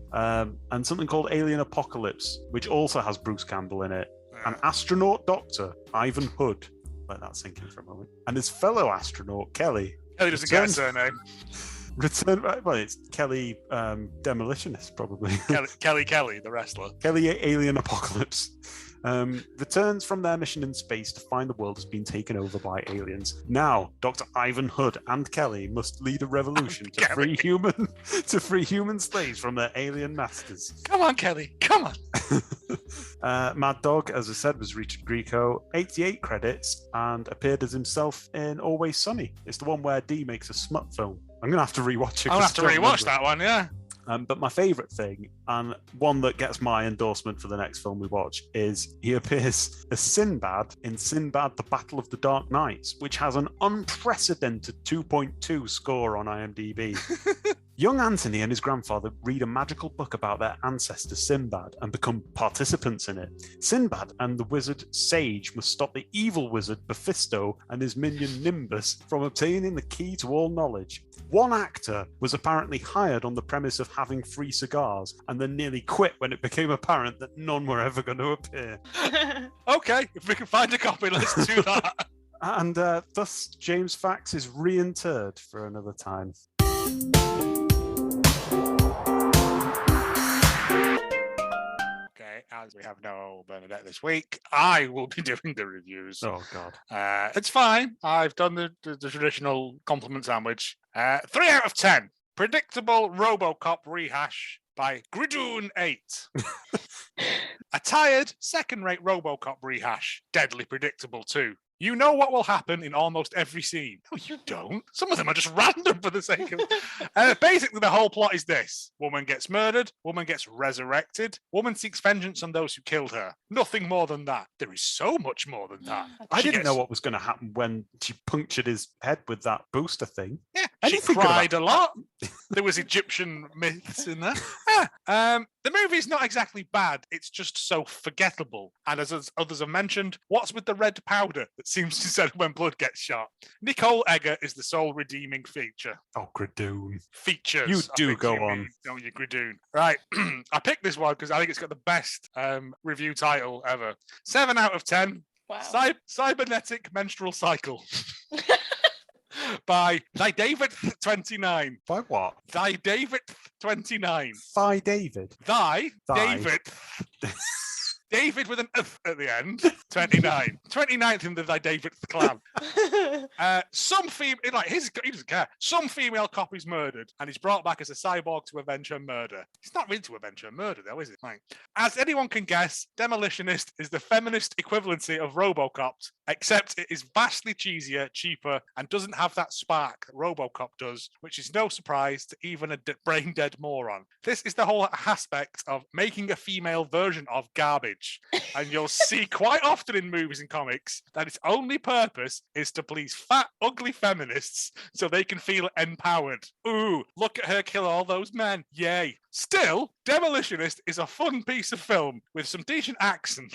And something called Alien Apocalypse, which also has Bruce Campbell in it. An astronaut doctor, Ivan Hood. Let that sink in for a moment. And his fellow astronaut, Kelly. Kelly doesn't get a surname. Well, it's Kelly Demolitionist, probably. Kelly, the wrestler. Kelly Alien Apocalypse. Returns from their mission in space to find the world has been taken over by aliens. Now, Dr. Ivan Hood and Kelly must lead a revolution to free human slaves from their alien masters. Come on, Kelly, come on. Mad Dog, as I said, was Richard Grieco, 88 credits, and appeared as himself in Always Sunny. It's the one where Dee makes a smut film. I'm going to have to rewatch it. I'll have to rewatch that one, yeah. But my favourite thing, and one that gets my endorsement for the next film we watch, is he appears as Sinbad in Sinbad the Battle of the Dark Knights, which has an unprecedented 2.2 score on IMDb. Young Anthony and his grandfather read a magical book about their ancestor Sinbad and become participants in it. Sinbad and the wizard Sage must stop the evil wizard Mephisto and his minion Nimbus from obtaining the key to all knowledge. One actor was apparently hired on the premise of having free cigars and then nearly quit when it became apparent that none were ever going to appear. Okay, if we can find a copy, let's do that. And thus, James Fax is reinterred for another time. As we have no Bernadette this week, I will be doing the reviews. Oh, God. It's fine. I've done the traditional compliment sandwich. 3 out of 10. Predictable RoboCop rehash by Gridoon8. A tired, second-rate RoboCop rehash. Deadly predictable, too. You know what will happen in almost every scene. No, you don't. Some of them are just random for the sake of... Basically, the whole plot is this. Woman gets murdered. Woman gets resurrected. Woman seeks vengeance on those who killed her. Nothing more than that. There is so much more than that. I didn't know what was going to happen when she punctured his head with that booster thing. Yeah, she cried a lot. There was Egyptian myths in there. Yeah. The movie's not exactly bad. It's just so forgettable. And as others have mentioned, what's with the red powder that seems to set when blood gets shot? Nicole Eggert is the sole redeeming feature. Oh, Gridoon. Features. You do go on. Don't you, Gridoon? Right. I picked this one because I think it's got the best review title ever. 7 out of 10. Wow. Cybernetic menstrual cycle. By Thy David 29. By what? Thy David 29. Thy David. Thy David. David with an F at the end. 29. 29th in the Thy David clan. Some female, like he doesn't care. Some female cop is murdered and he's brought back as a cyborg to avenge her murder. It's not really to avenge her murder, though, is it? Like, as anyone can guess, Demolitionist is the feminist equivalency of RoboCop, except it is vastly cheesier, cheaper, and doesn't have that spark that RoboCop does, which is no surprise to even a brain-dead moron. This is the whole aspect of making a female version of garbage. And you'll see quite often in movies and comics that its only purpose is to please fat, ugly feminists so they can feel empowered. Ooh, look at her kill all those men. Yay. Still, Demolitionist is a fun piece of film with some decent action,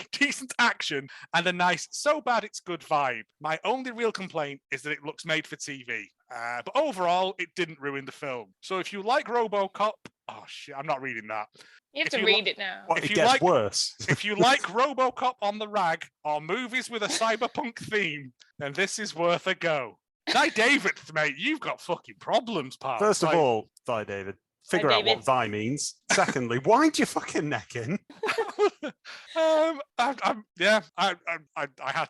and a nice so bad it's good vibe. My only real complaint is that it looks made for TV. But overall, it didn't ruin the film. So if you like RoboCop, oh shit, I'm not reading that. You have to read it now. It gets worse. If you like RoboCop on the rag or movies with a cyberpunk theme, then this is worth a go. Thy David, mate, you've got fucking problems, pal. First of all, Thy David, figure out what David. Vi means. Secondly, wind your fucking neck in. I had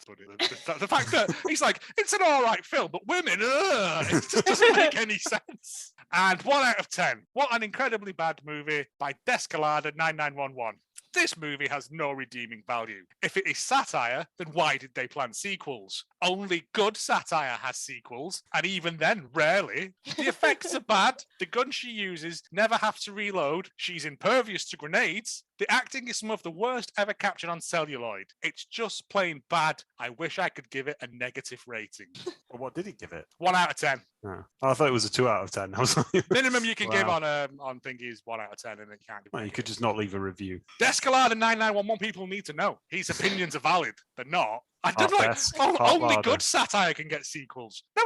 to put it. The fact that he's like, it's an all right film, but women, it just doesn't make any sense. And 1 out of 10. What an incredibly bad movie by Descalada 9911. This movie has no redeeming value. If it is satire, then why did they plan sequels? Only good satire has sequels, and even then, rarely. The effects are bad. The gun she uses never have to reload. She's impervious to grenades. The acting is some of the worst ever captured on celluloid. It's just plain bad. I wish I could give it a negative rating. Well, what did he give it? 1 out of 10. Oh, I thought it was a 2 out of 10. I was like, Minimum you can give Wow. on thingy is 1 out of 10, and then you can't give. well, you could just not leave a review. Descalada 9911 people need to know. His opinions are valid. They're not. I don't like. Desk, Only larder. good satire can get sequels. No,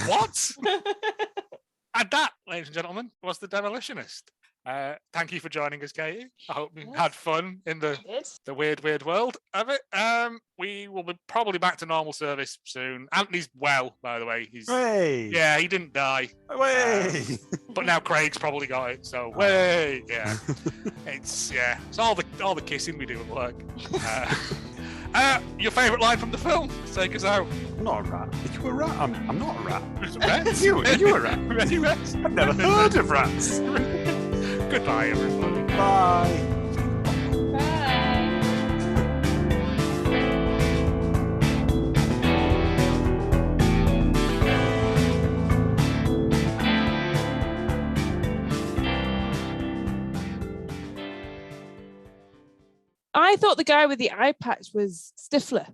what? And that, ladies and gentlemen, was The Demolitionist. Thank you for joining us, Katie. I hope you had fun in the weird world of it. We will be probably back to normal service soon. Anthony's well, by the way. Way. Yeah, he didn't die. Way. But now Craig's probably got it. So way, yeah. It's all the kissing we do at work. Your favourite line from the film? Take us out. I'm not a rat. Are you a rat? I'm not a rat. Rats? Are you a rat? Any rats? I've never heard of rats. Goodbye, everybody. Bye. Bye. I thought the guy with the eye patch was Stifler.